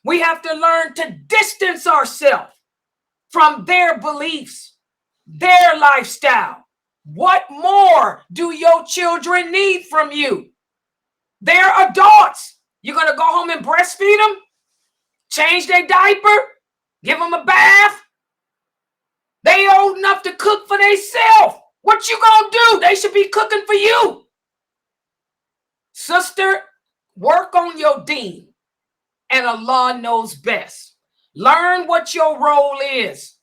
We have to learn to distance ourselves from their beliefs, their lifestyle. What more do your children need from you? They're adults. You're going to go home and breastfeed them, change their diaper, give them a bath. They old enough to cook for themselves. What you going to do? They should be cooking for you. Sister, work on your deen, and Allah knows best. Learn what your role is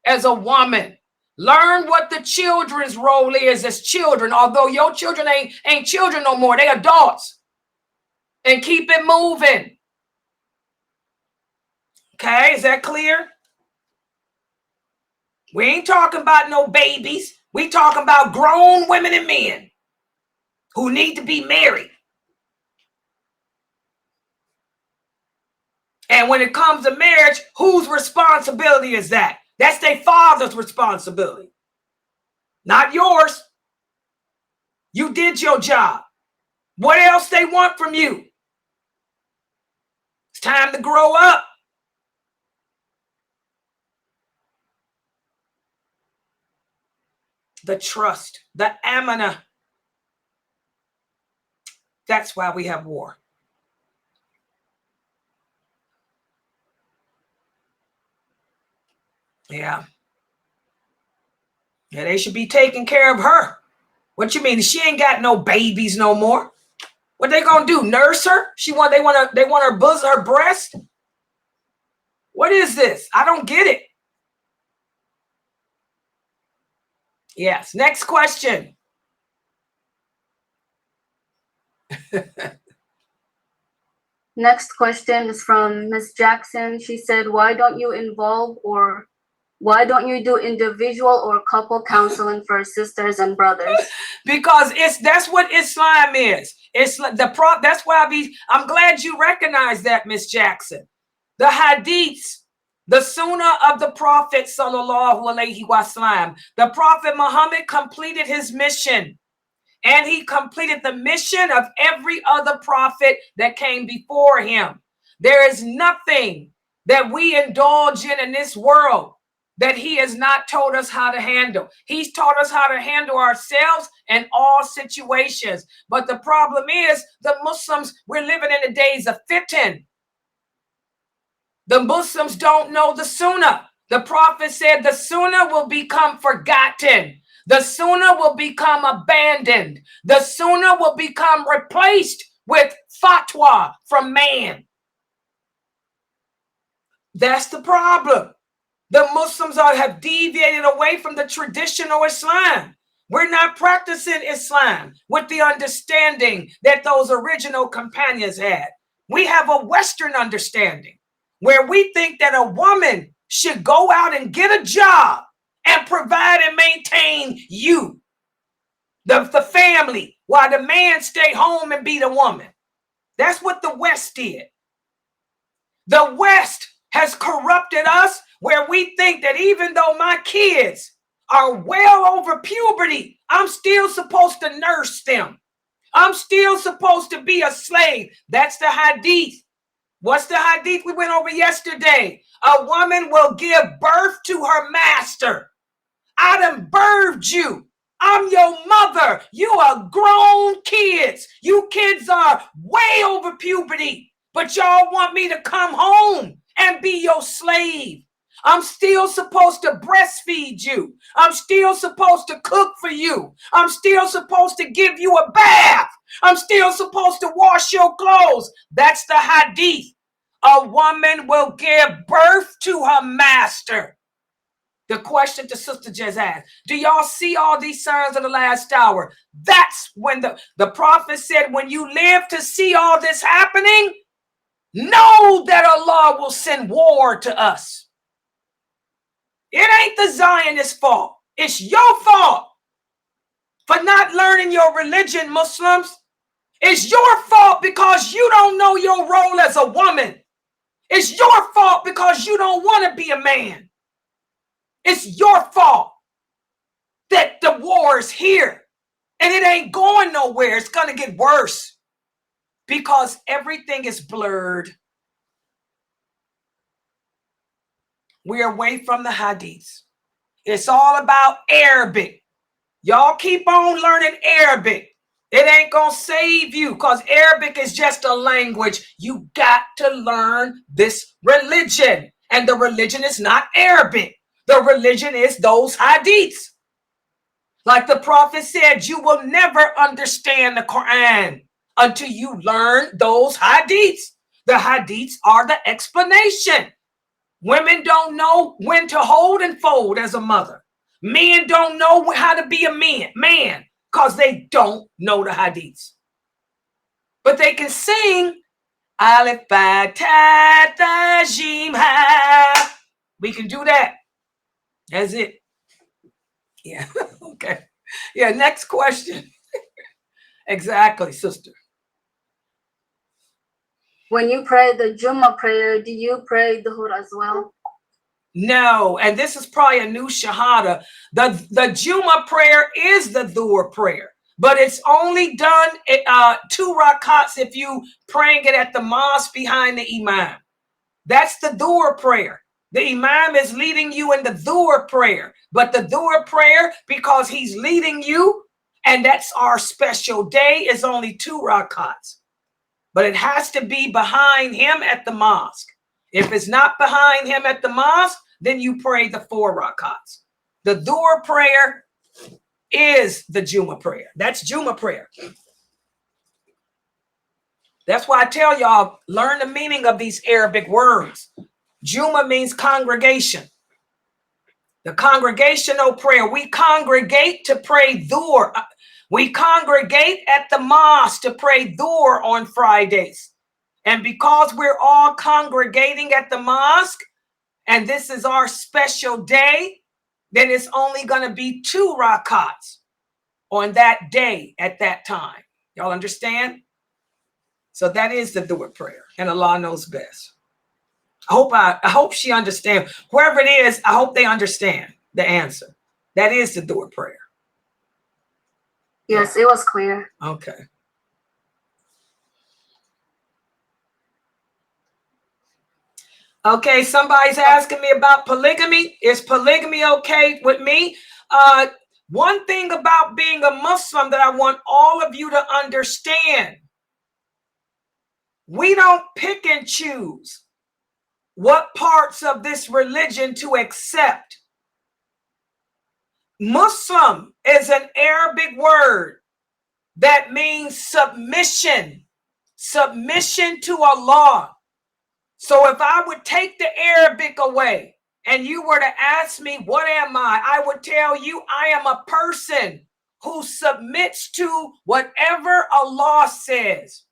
as a woman. Learn what the children's role is as children, although your children ain't children no more. They adults. And keep it moving. Okay, is that clear? We ain't talking about no babies. We talking about grown women and men who need to be married. And when it comes to marriage, whose responsibility is that? That's their father's responsibility, not yours. You did your job. What else they want from you? It's time to grow up. The trust, the amana. That's why we have war. Yeah. Yeah, they should be taking care of her. What you mean? She ain't got no babies no more. What they gonna do? Nurse her? They want her bosom, her breast? What is this? I don't get it. Yes. Next question. Next question is from Miss Jackson. She said, why don't you do individual or couple counseling for sisters and brothers? Because that's what Islam is. It's that's why I'm glad you recognize that, Miss Jackson. The Hadiths, the Sunnah of the Prophet sallallahu alaihi wasallam. The Prophet Muhammad completed his mission, and he completed the mission of every other prophet that came before him. There is nothing that we indulge in this world that he has not told us how to handle. He's taught us how to handle ourselves in all situations. But the problem is the Muslims, we're living in the days of fitan. The Muslims don't know the Sunnah. The Prophet said the Sunnah will become forgotten. The Sunnah will become abandoned. The Sunnah will become replaced with fatwa from man. That's the problem. The Muslims have deviated away from the traditional Islam. We're not practicing Islam with the understanding that those original companions had. We have a Western understanding where we think that a woman should go out and get a job and provide and maintain you, the family, while the man stay home and be the woman. That's what the West did. The West has corrupted us, where we think that even though my kids are well over puberty, I'm still supposed to nurse them. I'm still supposed to be a slave. That's the Hadith. What's the Hadith we went over yesterday? A woman will give birth to her master. I done birthed you. I'm your mother. You are grown kids. You kids are way over puberty, but y'all want me to come home and be your slave. I'm still supposed to breastfeed you. I'm still supposed to cook for you. I'm still supposed to give you a bath. I'm still supposed to wash your clothes. That's the Hadith. A woman will give birth to her master. The question to Sister just asked, do y'all see all these signs of the last hour? That's when the prophet said, when you live to see all this happening, know that Allah will send war to us. It ain't the Zionist fault. It's your fault for not learning your religion, Muslims. It's your fault because you don't know your role as a woman. It's your fault because you don't want to be a man. It's your fault that the war is here and it ain't going nowhere. It's going to get worse because everything is blurred. we're away from the Hadiths. It's all about Arabic. Y'all keep on learning Arabic. It ain't gonna save you, because Arabic is just a language. You got to learn this religion. And the religion is not Arabic. The religion is those Hadiths. Like the Prophet said, you will never understand the Quran until you learn those Hadiths. The Hadiths are the explanation. Women don't know when to hold and fold as a mother. Men don't know how to be a man because they don't know the Hadiths. But they can sing Alif Ba Ta Ta Jim Ha. We can do that. That's it. Yeah. Okay. Yeah. Next question. Exactly, sister. When you pray the Jumma prayer, do you pray dhur as well? No, and this is probably a new shahada. The Jumma prayer is the dhur prayer, but it's only done 2 rakats if you praying it at the mosque behind the imam. That's the dhur prayer. The imam is leading you in the dhur prayer, but the dhur prayer, because he's leading you, and that's our special day, is only 2 rakats. But it has to be behind him at the mosque. If it's not behind him at the mosque, then you pray the 4 rakats. The dhur prayer is the Jumma prayer. That's Jumma prayer. That's why I tell y'all, learn the meaning of these Arabic words. Jumma means congregation. The congregational prayer. We congregate to pray dhur. We congregate at the mosque to pray dhur on Fridays. And because we're all congregating at the mosque, and this is our special day, then it's only going to be 2 rakats on that day at that time. Y'all understand? So that is the dhur prayer, and Allah knows best. I hope she understands. Whoever it is, I hope they understand the answer. That is the dhur prayer. Yes, it was clear. Okay. Okay, somebody's asking me about polygamy. Is polygamy okay with me? One thing about being a Muslim that I want all of you to understand, we don't pick and choose what parts of this religion to accept. Muslim is an Arabic word that means submission, submission to Allah. So if I would take the Arabic away and you were to ask me, what am I would tell you, I am a person who submits to whatever Allah says.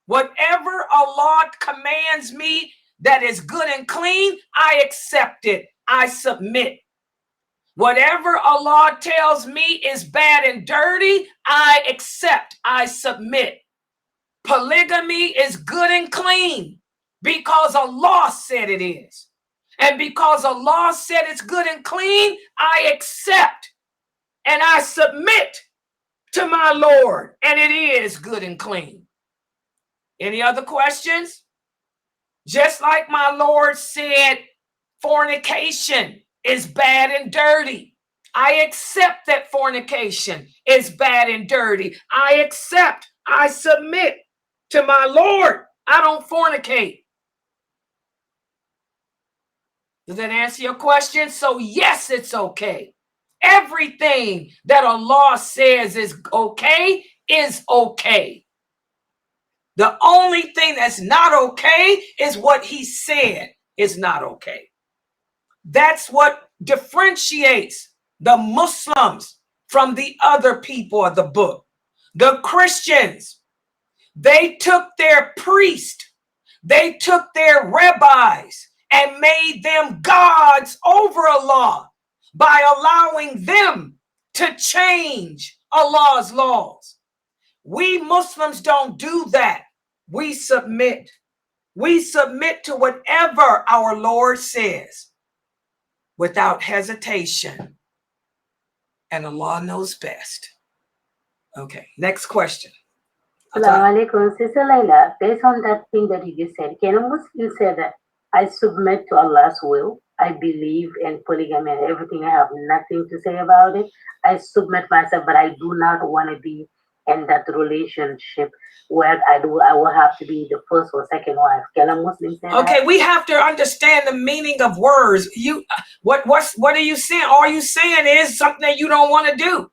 Whatever Allah commands me that is good and clean, I accept it. I submit. Whatever Allah tells me is bad and dirty, I accept. I submit. Polygamy is good and clean because Allah said it is. And because Allah said it's good and clean, I accept and I submit to my Lord, and it is good and clean. Any other questions? Just like my Lord said, fornication is bad and dirty. I accept that fornication is bad and dirty. I accept, I submit to my Lord. I don't fornicate. Does that answer your question? So yes, it's okay. Everything that Allah says is okay is okay. The only thing that's not okay is what he said is not okay. That's what differentiates the Muslims from the other people of the book. The Christians, they took their priest, they took their rabbis and made them gods over Allah by allowing them to change Allah's laws. We Muslims don't do that. We submit. We submit to whatever our Lord says without hesitation. And Allah knows best. Okay, next question. Assalamu alaikum, sis Laila. Based on that thing that you just said, can a Muslim say that I submit to Allah's will? I believe in polygamy and everything. I have nothing to say about it. I submit myself, but I do not want to be in that relationship where I will have to be the first or second wife. Can a Muslim say Okay, that? we have to understand the meaning of words. What are you saying? All you saying is something that you don't want to do.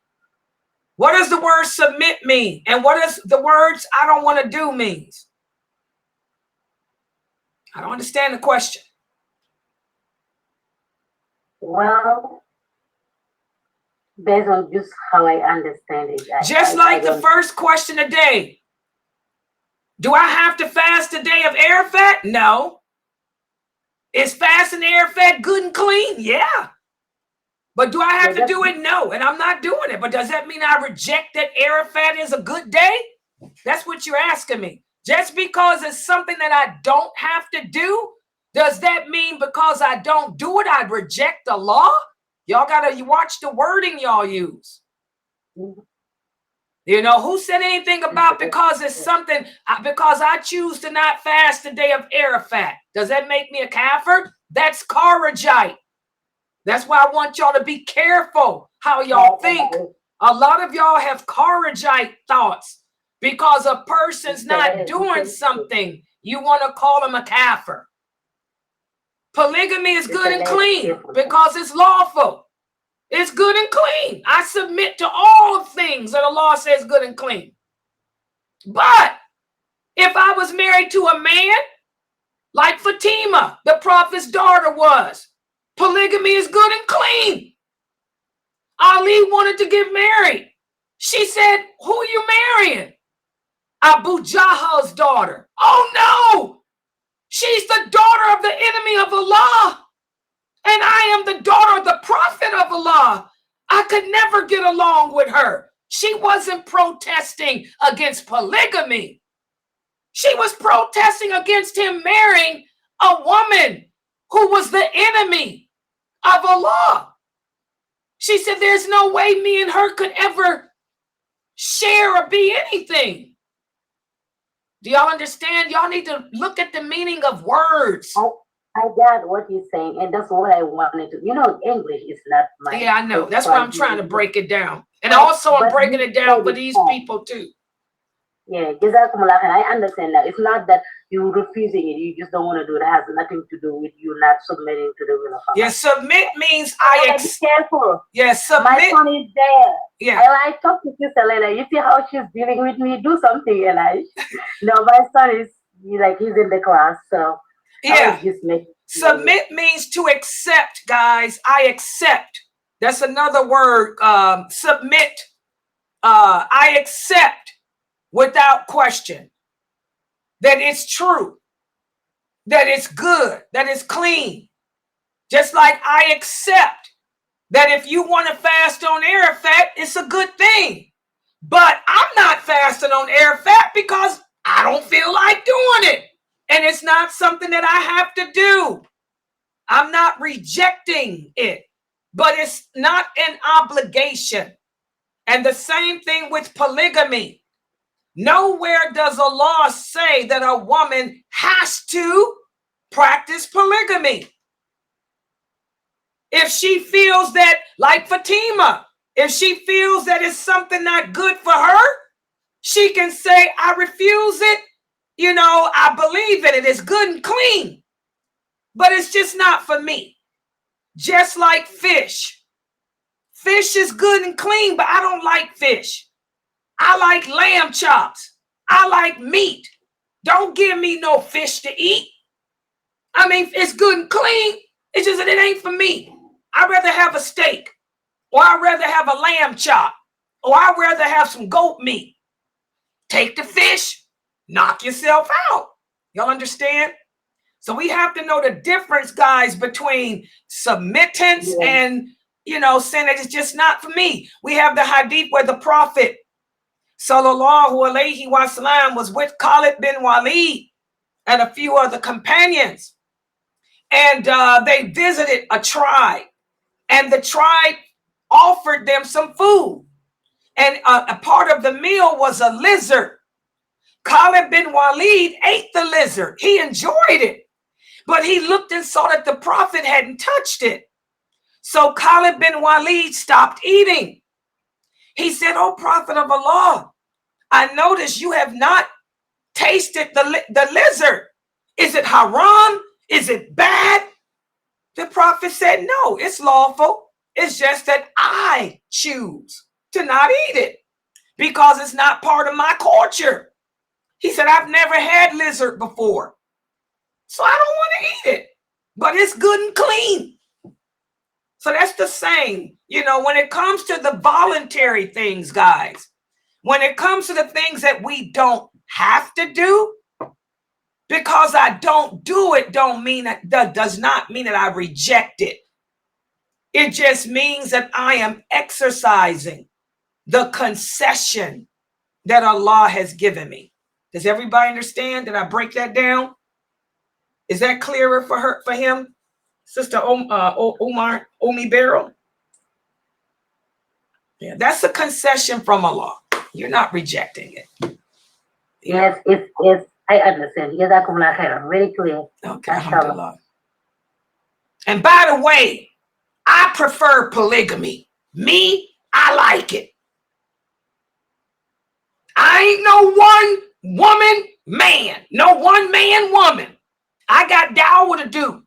What does the word submit mean? And what does the words I don't want to do means? I don't understand the question. Well, based on just how I understand it. Just like the first question today. Do I have to fast the day of Arafat? No. Is fasting Arafat good and clean? Yeah. But do I have to do it? No. And I'm not doing it. But does that mean I reject that Arafat is a good day? That's what you're asking me. Just because it's something that I don't have to do, does that mean because I don't do it, I'd reject the law? Y'all got to watch the wording y'all use. You know, who said anything about because it's something, because I choose to not fast the day of Arafat? Does that make me a kafir? That's Kharajite. That's why I want y'all to be careful how y'all think. A lot of y'all have Kharajite thoughts. Because a person's not doing something, you want to call them a kafir. Polygamy is good and clean because it's lawful. It's good and clean. I submit to all things that the law says good and clean. But if I was married to a man like Fatima, the prophet's daughter was, polygamy is good and clean. Ali wanted to get married. She said, who are you marrying? Abu Jahal's daughter. Oh no! She's the daughter of the enemy of Allah. And I am the daughter of the prophet of Allah. I could never get along with her. She wasn't protesting against polygamy. She was protesting against him marrying a woman who was the enemy of Allah. She said, there's no way me and her could ever share or be anything. Do y'all understand? Y'all need to look at the meaning of words. Oh, I got what you're saying, and that's what I wanted to. You know, English is not my. Yeah, I know. That's why I'm trying to break it down. And also I'm breaking it down for these people too. Yeah, Jazakumullah, and I understand that. It's not that you're refusing it, you just don't want to do it. It has nothing to do with you not submitting to the will of Allah. Yeah, submit means I Be careful. Yeah, submit. My son is there. Yeah. And I talked to Sister Laila. You see how she's dealing with me? Do something, and no, my son is he's in the class, so yeah. Submit means to accept, guys. I accept. That's another word. Submit. I accept without question that it's true, that it's good, that it's clean. Just like I accept that if you want to fast on Arafat, it's a good thing. But I'm not fasting on Arafat because I don't feel like doing it. And it's not something that I have to do. I'm not rejecting it, but it's not an obligation. And the same thing with polygamy. Nowhere does the law say that a woman has to practice polygamy. If she feels that, like Fatima, if she feels that it's something not good for her, she can say, I refuse it. You know, I believe in it. It's good and clean, but it's just not for me. Just like fish. Fish is good and clean, but I don't like fish. I like lamb chops. I like meat. Don't give me no fish to eat. I mean, it's good and clean. It's just that it ain't for me. I'd rather have a steak, or I'd rather have a lamb chop, or I'd rather have some goat meat. Take the fish, knock yourself out. Y'all understand? So we have to know the difference, guys, between submittance and, saying that it's just not for me. We have the hadith where the prophet sallallahu alayhi wasallam was with Khalid bin Walid and a few other companions. And they visited a tribe, and the tribe offered them some food. And a part of the meal was a lizard. Khalid bin Walid ate the lizard. He enjoyed it. But he looked and saw that the Prophet hadn't touched it. So Khalid bin Walid stopped eating. He said, "Oh, Prophet of Allah, I noticed you have not tasted the lizard. Is it haram? Is it bad?" The Prophet said, "No, it's lawful. It's just that I choose to not eat it because it's not part of my culture." He said, "I've never had lizard before, so I don't want to eat it, but it's good and clean." So that's the same, when it comes to the voluntary things, guys, when it comes to the things that we don't have to do, because I don't do it, does not mean that I reject it. It just means that I am exercising the concession that Allah has given me. Does everybody understand? Did I break that down? Is that clearer for him, Sister Omi Barrel? Yeah, that's a concession from Allah. You're not rejecting it. Yes, it's I understand. Jazakumullah khairan. Very clear. Okay, alhamdulillah. And by the way, I prefer polygamy. Me, I like it. I ain't no one woman man. No one man woman. I got dawah to do.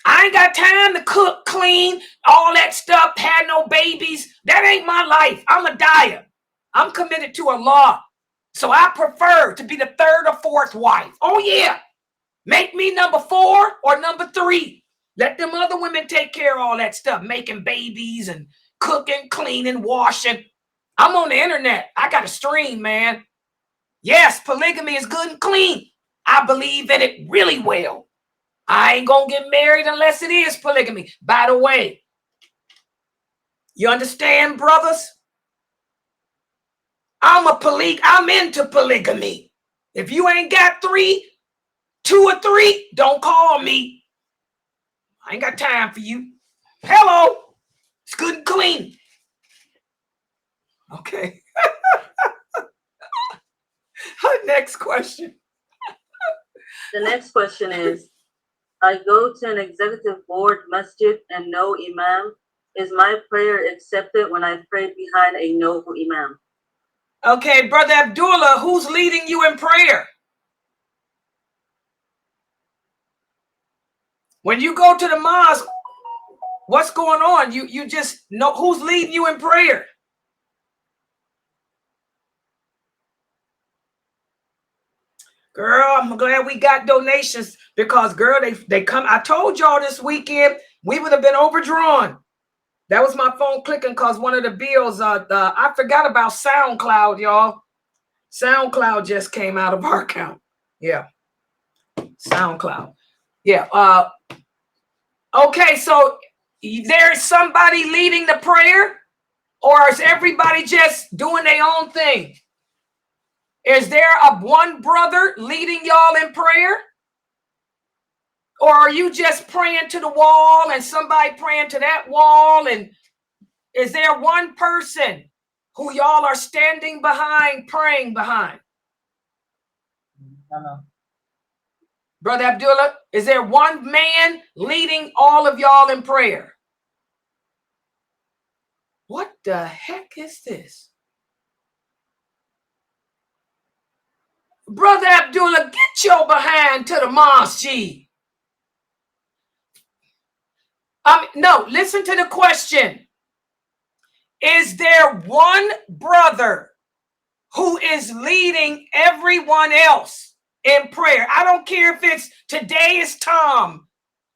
I ain't got time to cook, clean, all that stuff, have no babies. That ain't my life. I'm a daya. I'm committed to Allah. So I prefer to be the third or fourth wife. Oh yeah. Make me number 4 or number 3. Let them other women take care of all that stuff, making babies and cooking, cleaning, washing. I'm on the internet. I got a stream, man. Yes, polygamy is good and clean. I believe in it really well. I ain't gonna get married unless it is polygamy. By the way, you understand, brothers? I'm into polygamy. If you ain't got 2 or 3, don't call me. I ain't got time for you. Hello. It's good and clean. Okay. Next question. The next question is, I go to an executive board masjid and no imam. Is my prayer accepted when I pray behind a no imam? Okay, Brother Abdullah, who's leading you in prayer? When you go to the mosque, what's going on? You just know who's leading you in prayer. Girl, I'm glad we got donations because, girl, they come. I told y'all this weekend we would have been overdrawn. That was my phone clicking because one of the bills, I forgot about SoundCloud, y'all. SoundCloud just came out of our account. Yeah. SoundCloud. Yeah. Okay, so there's somebody leading the prayer, or is everybody just doing their own thing? Is there one brother leading y'all in prayer? Or are you just praying to the wall and somebody praying to that wall? And is there one person who y'all are standing behind, praying behind? No. Brother Abdullah, is there one man leading all of y'all in prayer? What the heck is this? Brother Abdullah, get your behind to the masjid. No, listen to the question. Is there one brother who is leading everyone else in prayer? I don't care if it's today is Tom.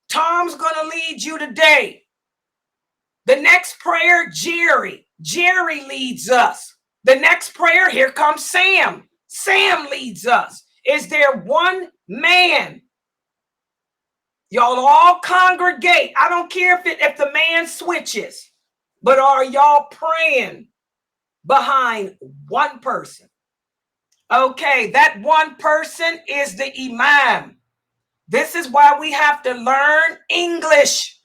Tom's going to lead you today. The next prayer, Jerry. Jerry leads us. The next prayer, here comes Sam. Sam leads us. Is there one man? Y'all all congregate. I don't care if the man switches, but are y'all praying behind one person? Okay, that one person is the imam. This is why we have to learn English.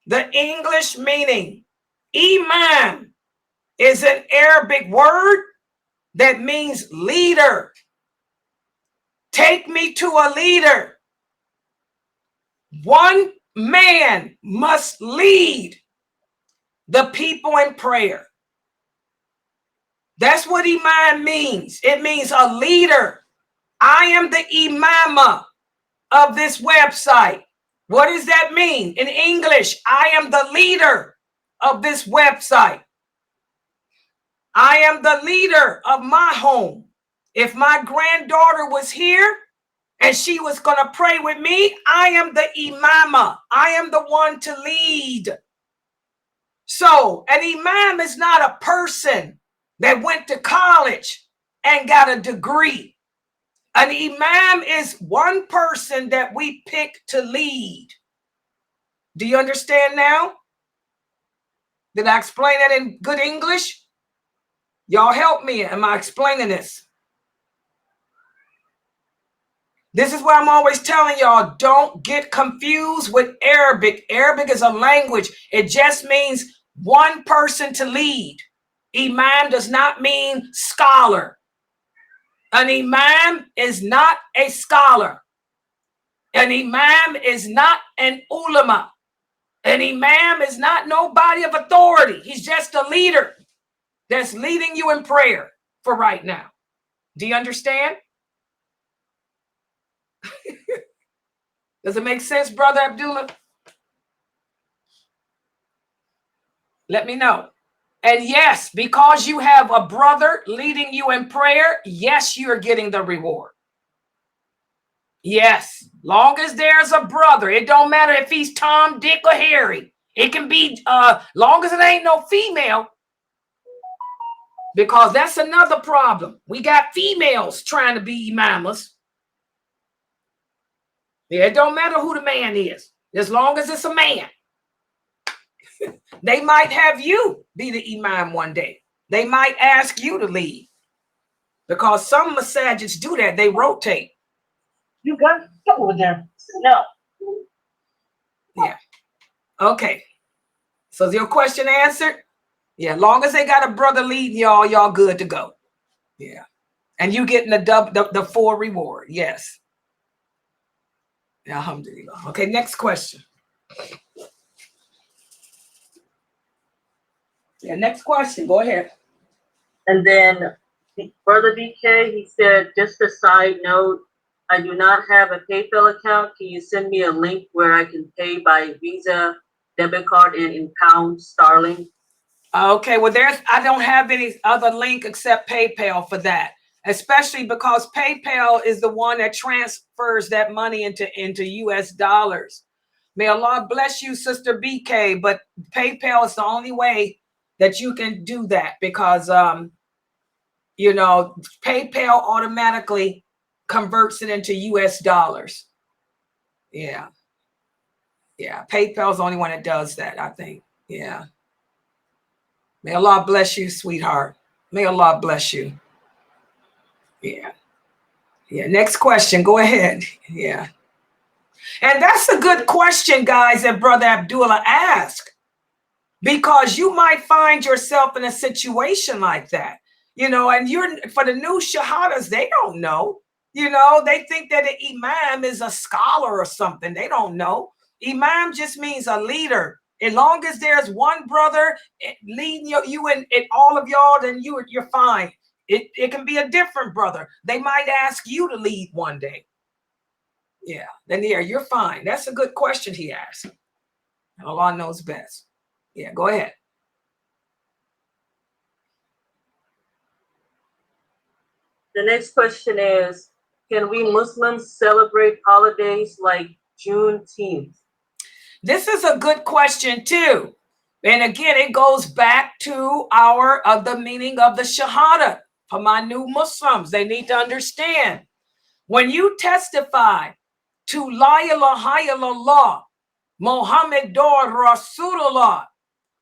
The English meaning. Imam is an Arabic word that means leader. Take me to a leader. One man must lead the people in prayer. That's what imam means. It means a leader. I am the imama of this website. What does that mean? In English, I am the leader of this website. I am the leader of my home. If my granddaughter was here and she was going to pray with me, I am the imama. I am the one to lead. So an imam is not a person that went to college and got a degree. An imam is one person that we pick to lead. Do you understand now? Did I explain that in good English? Y'all help me. Am I explaining this? This is why I'm always telling y'all, don't get confused with Arabic. Arabic is a language. It just means one person to lead. Imam does not mean scholar. An imam is not a scholar. An imam is not an ulama. An imam is not nobody of authority. He's just a leader that's leading you in prayer for right now. Do you understand? Does it make sense, Brother Abdullah? Let me know. And yes, because you have a brother leading you in prayer, yes, you're getting the reward. Yes, long as there's a brother, it don't matter if he's Tom, Dick, or Harry. It can be, long as it ain't no female, because that's another problem. We got females trying to be imamas. Yeah, it don't matter who the man is, as long as it's a man. They might have you be the imam one day. They might ask you to lead, because some masajids do that. They rotate. You got to go over there. No. Yeah. Okay. So is your question answered? Yeah. Long as they got a brother leading y'all, y'all good to go. Yeah. And you getting the full reward. Yes. Alhamdulillah. Okay. Next question. Yeah. Next question. Go ahead. And then Brother BK, he said, just a side note, I do not have a PayPal account. Can you send me a link where I can pay by Visa, debit card, and in pounds sterling? Okay, well, I don't have any other link except PayPal for that, especially because PayPal is the one that transfers that money into US dollars. May Allah bless you, Sister BK, but PayPal is the only way that you can do that, because, you know, PayPal automatically converts it into US dollars. Yeah. Yeah. PayPal is the only one that does that, I think. Yeah. May Allah bless you, sweetheart. May Allah bless you. Yeah. Yeah. Next question. Go ahead. Yeah. And that's a good question, guys, that Brother Abdullah asked, because you might find yourself in a situation like that, you know, and for the new shahadas, they don't know, you know, they think that an imam is a scholar or something. They don't know. Imam just means a leader. As long as there's one brother leading you and all of y'all, then you're fine. It can be a different brother. They might ask you to lead one day. Yeah, then yeah, you're fine. That's a good question he asked. Allah knows best. Yeah, go ahead. The next question is, can we Muslims celebrate holidays like Juneteenth? This is a good question too. And again, it goes back to the meaning of the Shahada. For my new Muslims, they need to understand. When you testify to La ilaha illallah, Muhammadur Rasulullah,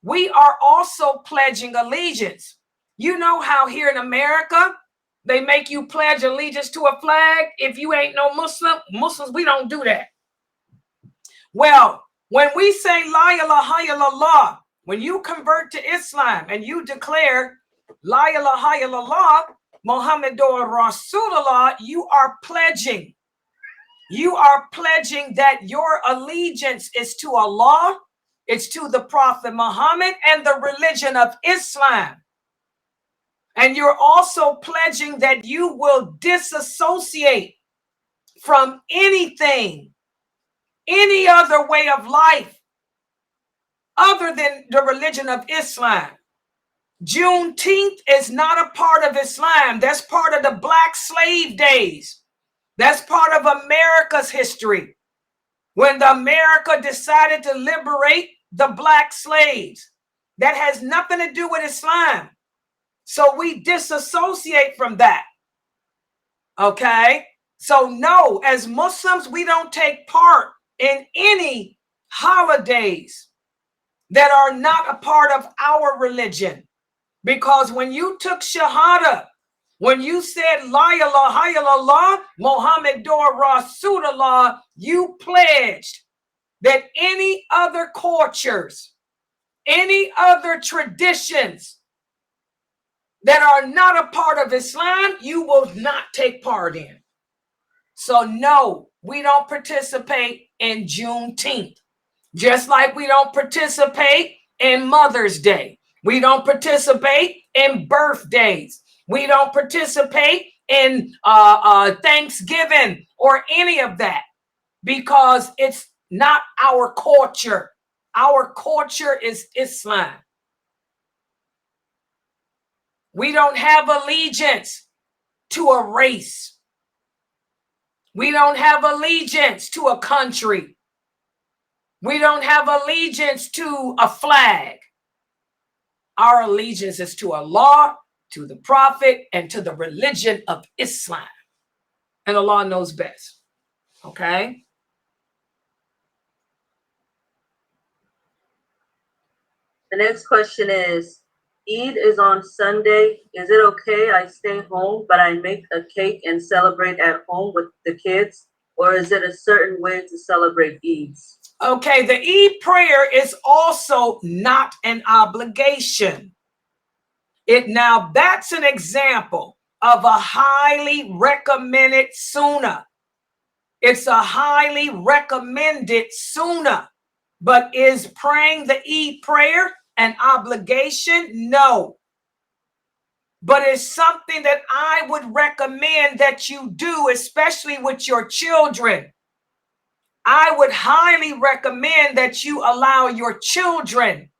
we are also pledging allegiance. You know how here in America, they make you pledge allegiance to a flag. If you ain't no Muslims, we don't do that. Well, when we say La ilaha illallah, when you convert to Islam and you declare La ilaha illallah, Muhammadur Rasulullah, you are pledging You are pledging that your allegiance is to Allah, it's to the Prophet Muhammad and the religion of Islam. And you're also pledging that you will disassociate from anything, any other way of life other than the religion of Islam. Juneteenth is not a part of Islam. That's part of the Black slave days. That's part of America's history. When the America decided to liberate the Black slaves, that has nothing to do with Islam. So we disassociate from that. Okay? So no, as Muslims, we don't take part in any holidays that are not a part of our religion. Because when you took Shahada, when you said La ilaha illallah, Muhammadur Rasulullah, you pledged that any other cultures, any other traditions that are not a part of Islam, you will not take part in. So no, we don't participate in Juneteenth. Just like we don't participate in Mother's Day. We don't participate in birthdays. We don't participate in Thanksgiving or any of that because it's not our culture. Our culture is Islam. We don't have allegiance to a race. We don't have allegiance to a country. We don't have allegiance to a flag. Our allegiance is to Allah, to the Prophet, and to the religion of Islam. And Allah knows best. Okay? The next question is, Eid is on Sunday. Is it okay I stay home, but I make a cake and celebrate at home with the kids? Or is it a certain way to celebrate Eids? Okay, the Eid prayer is also not an obligation. Now that's an example of a highly recommended sunnah. It's a highly recommended sunnah. But is praying the Eid prayer an obligation? No. But it's something that I would recommend that you do, especially with your children. I would highly recommend that you allow your children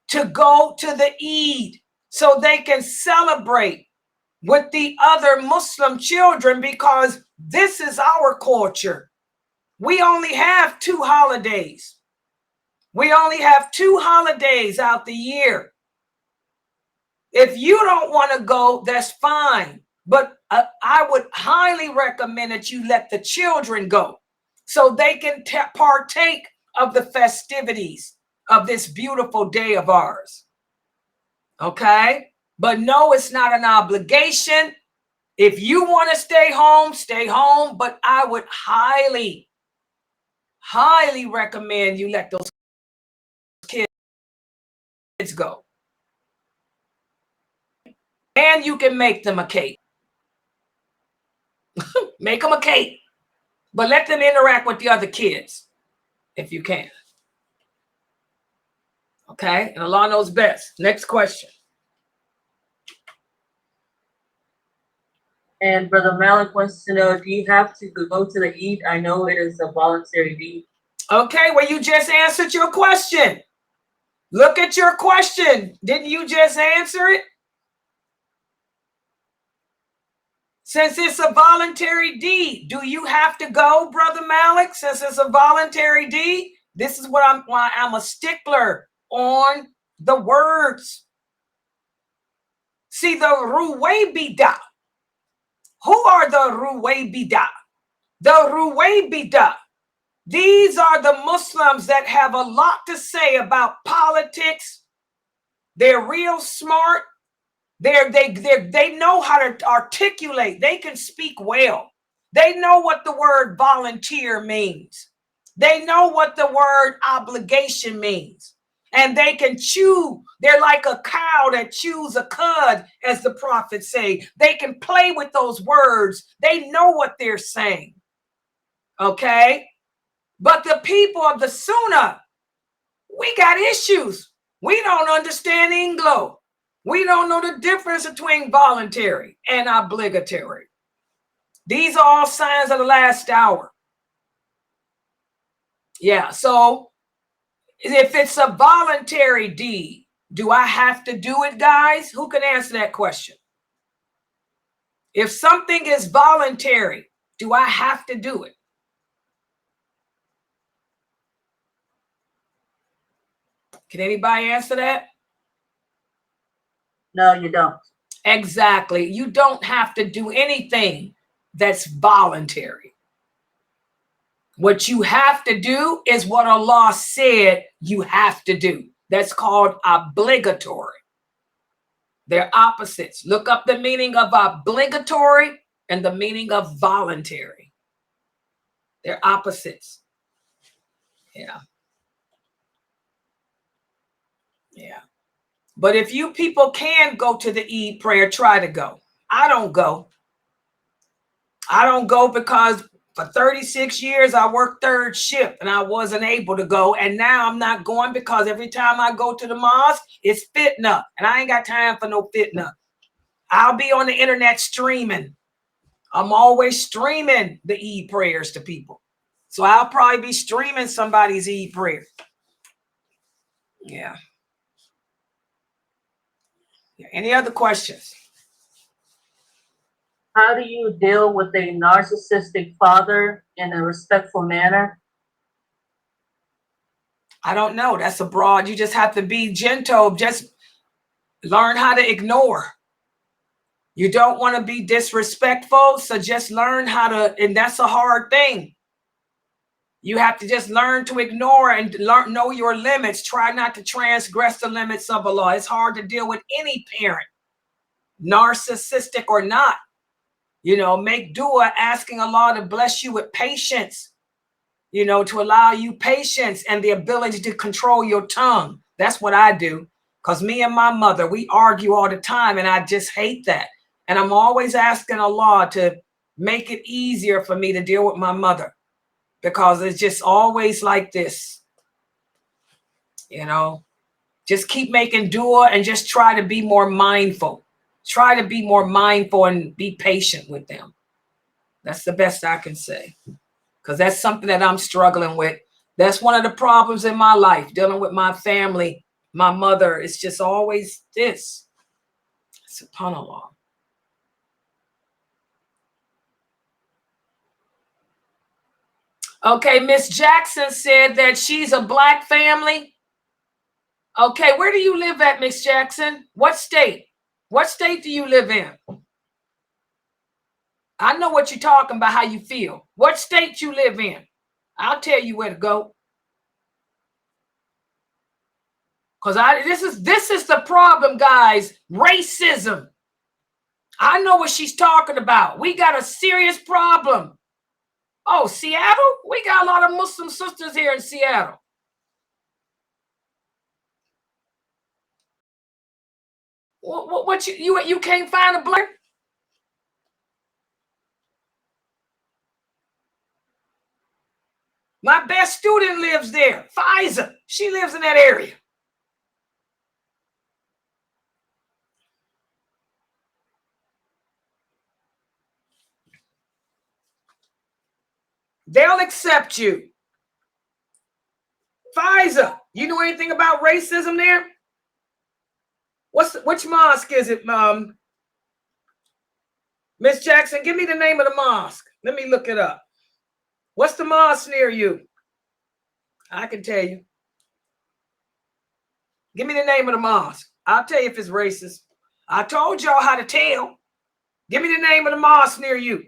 to go to the Eid so they can celebrate with the other Muslim children, because this is our culture. We only have 2 holidays. We only have 2 holidays out the year. If you don't want to go, that's fine. But I would highly recommend that you let the children go so they can partake of the festivities of this beautiful day of ours. Okay? But no, it's not an obligation. If you want to stay home. But I would highly, highly recommend you let those kids go. And you can make them a cake. Make them a cake. But let them interact with the other kids if you can. Okay? And Allah knows best. Next question. And Brother Malik wants to know, do you have to go to the Eid? I know it is a voluntary deed. Okay, well, you just answered your question. Look at your question. Didn't you just answer it? Since it's a voluntary deed, do you have to go, Brother Malik? Since it's a voluntary deed, this is why I'm a stickler on the words. See, the Ruwaybida. Who are the Ruwaybida? The Ruwaybida. These are the Muslims that have a lot to say about politics. They're real smart. They know how to articulate. They can speak well. They know what the word volunteer means. They know what the word obligation means. And they can chew. They're like a cow that chews a cud, as the prophets say. They can play with those words. They know what they're saying. Okay? But the people of the Sunnah, we got issues. We don't understand Anglo. We don't know the difference between voluntary and obligatory. These are all signs of the last hour. Yeah, so if it's a voluntary deed, do I have to do it, guys? Who can answer that question? If something is voluntary, do I have to do it? Can anybody answer that? No, you don't. Exactly. You don't have to do anything that's voluntary. What you have to do is what Allah said you have to do. That's called obligatory. They're opposites. Look up the meaning of obligatory and the meaning of voluntary. They're opposites. Yeah. Yeah. But if you people can go to the Eid prayer, try to go. I don't go. I don't go because for 36 years, I worked third shift and I wasn't able to go. And now I'm not going because every time I go to the mosque, it's fitna. And I ain't got time for no fitna. I'll be on the internet streaming. I'm always streaming the Eid prayers to people. So I'll probably be streaming somebody's Eid prayer. Yeah. Any other questions? How do you deal with a narcissistic father in a respectful manner? I don't know. That's a broad. You just have to be gentle. Just learn how to ignore. You don't want to be disrespectful. So just learn how to, and that's a hard thing. You have to just learn to ignore and know your limits. Try not to transgress the limits of Allah. It's hard to deal with any parent, narcissistic or not. You know, make dua, asking Allah to bless you with patience, you know, to allow you patience and the ability to control your tongue. That's what I do. Because me and my mother, we argue all the time, and I just hate that. And I'm always asking Allah to make it easier for me to deal with my mother, because it's just always like this. You know, just keep making dua and just try to be more mindful. Try to be more mindful and be patient with them. That's the best I can say, because that's something that I'm struggling with. That's one of the problems in my life, dealing with my family, my mother. It's just always this. SubhanAllah. Okay, Miss Jackson said that she's a black family. Okay, where do you live at, Miss Jackson? What state? What state do you live in? I know what you're talking about, how you feel. What state you live in? I'll tell you where to go. Because this is the problem, guys. Racism. I know what she's talking about. We got a serious problem. Oh, Seattle? We got a lot of Muslim sisters here in Seattle. What you can't find a black? My best student lives there, Pfizer. She lives in that area. They'll accept you. Pfizer, you know anything about racism there? Which mosque is it, Miss Jackson? Give me the name of the mosque. Let me look it up. What's the mosque near you? I can tell you. Give me the name of the mosque. I'll tell you if it's racist. I told y'all how to tell. Give me the name of the mosque near you.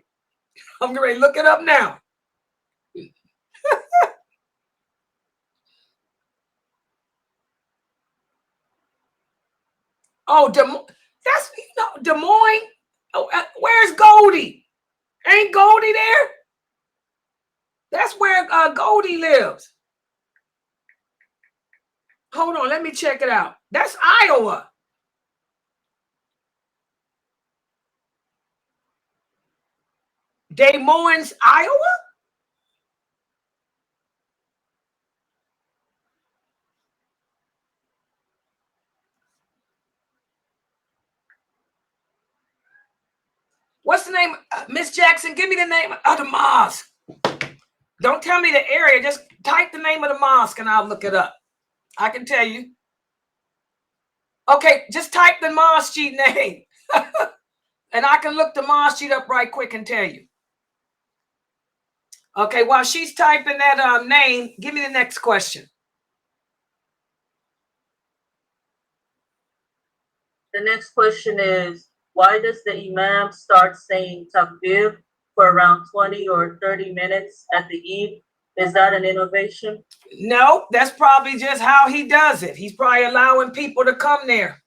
I'm ready to look it up now. Oh, that's, Des Moines. Oh, where's Goldie? Ain't Goldie there? That's where Goldie lives. Hold on, let me check it out. That's Iowa. Des Moines, Iowa? What's the name? Miss Jackson, give me the name of the mosque. Don't tell me the area. Just type the name of the mosque and I'll look it up. I can tell you. Okay, just type the mosque name. And I can look the mosque up right quick and tell you. Okay, while she's typing that name, give me the next question. The next question is, why does the Imam start saying takbir for around 20 or 30 minutes at the Eid? Is that an innovation? No, that's probably just how he does it. He's probably allowing people to come there.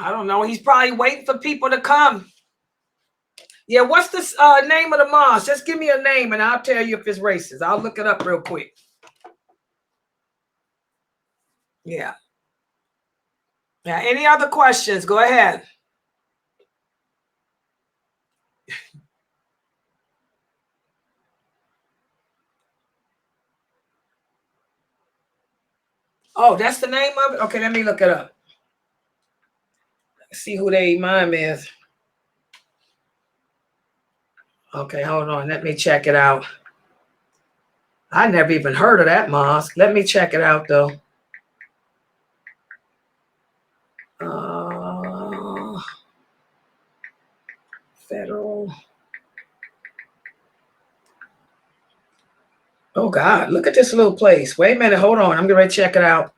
I don't know. He's probably waiting for people to come. Yeah, what's the name of the mosque? Just give me a name and I'll tell you if it's racist. I'll look it up real quick. Yeah. Yeah. Any other questions? Go ahead. Oh, that's the name of it? Okay, let me look it up. See who the imam is. Okay, hold on. Let me check it out. I never even heard of that mosque. Let me check it out, though. Federal. Oh, God. Look at this little place. Wait a minute. Hold on. I'm going to check it out.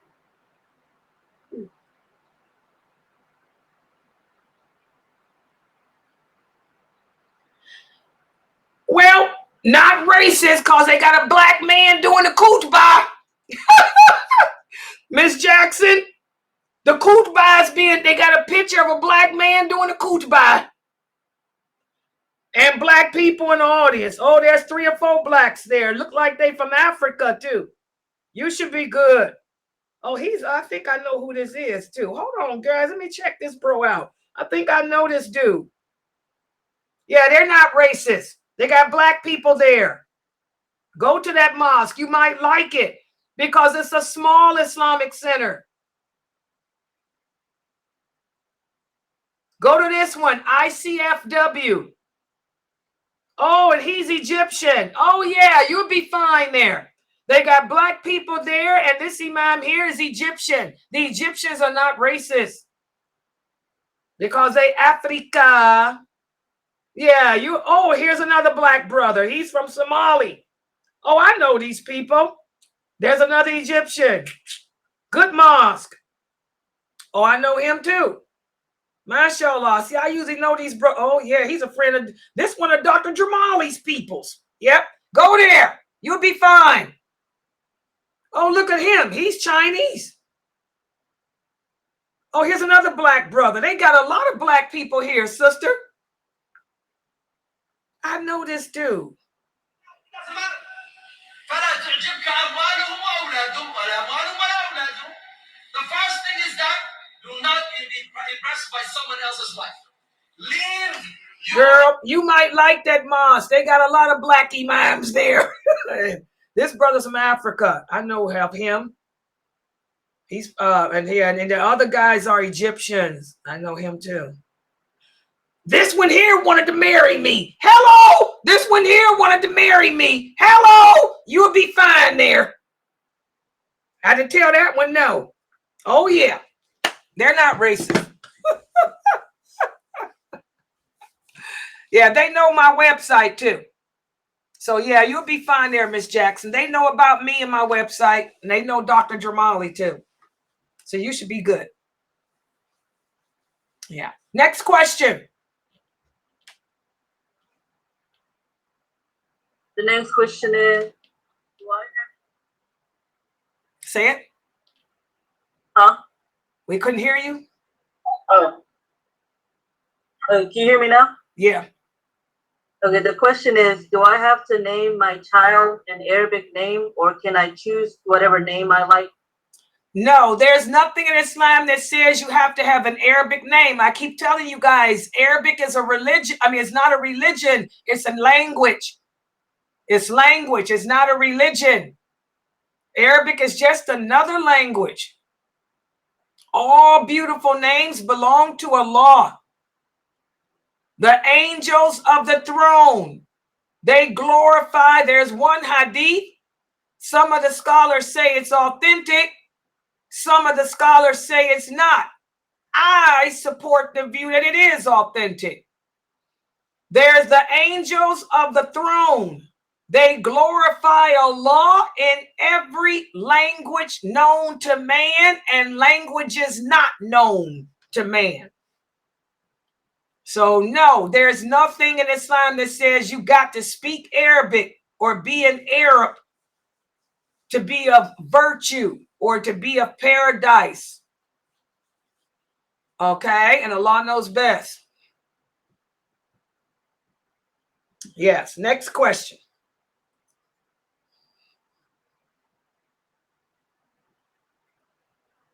Well, not racist because they got a black man doing the khutbah. Miss Jackson, the khutbah is they got a picture of a black man doing the khutbah. And black people in the audience. Oh, there's 3 or 4 blacks there. Look like they from Africa, too. You should be good. Oh, I think I know who this is, too. Hold on, guys. Let me check this bro out. I think I know this dude. Yeah, they're not racist. They got black people there. Go to that mosque. You might like it because it's a small Islamic center. Go to this one, ICFW. Oh, and he's Egyptian. Oh, yeah, you'll be fine there. They got black people there, and this imam here is Egyptian. The Egyptians are not racist because they Africa. Yeah, oh, here's another black brother. He's from Somali. Oh, I know these people. There's another Egyptian. Good mosque. Oh, I know him too. MashaAllah. See, I usually know these bro. Oh, yeah, he's a friend of this one of Dr. Jamali's peoples. Yep. Go there. You'll be fine. Oh, look at him. He's Chinese. Oh, here's another black brother. They got a lot of black people here, sister. I know this dude. The first thing is that do not be impressed by someone else's life. Leave. Girl, you might like that mosque. They got a lot of black imams there. This brother's from Africa. I know him. He's and the other guys are Egyptians. I know him too. This one here wanted to marry me. Hello. This one here wanted to marry me. Hello. You'll be fine there. I had to tell that one no. Oh, yeah. They're not racist. Yeah, they know my website, too. So, yeah, you'll be fine there, Miss Jackson. They know about me and my website, and they know Dr. Jamali, too. So you should be good. Yeah. Next question. The next question is, why? Say it. Huh? We couldn't hear you? Oh. Can you hear me now? Yeah. Okay, the question is, do I have to name my child an Arabic name, or can I choose whatever name I like? No, there's nothing in Islam that says you have to have an Arabic name. I keep telling you guys, Arabic is a religion. I mean, it's not a religion. It's a language. It's language. It's not a religion. Arabic is just another language. All beautiful names belong to Allah. The angels of the throne, they glorify. There's one hadith. Some of the scholars say it's authentic. Some of the scholars say it's not. I support the view that it is authentic. There's the angels of the throne. They glorify Allah in every language known to man and languages not known to man. So no, there's nothing in Islam that says you got to speak Arabic or be an Arab to be of virtue or to be of paradise. Okay, and Allah knows best. Yes, next question.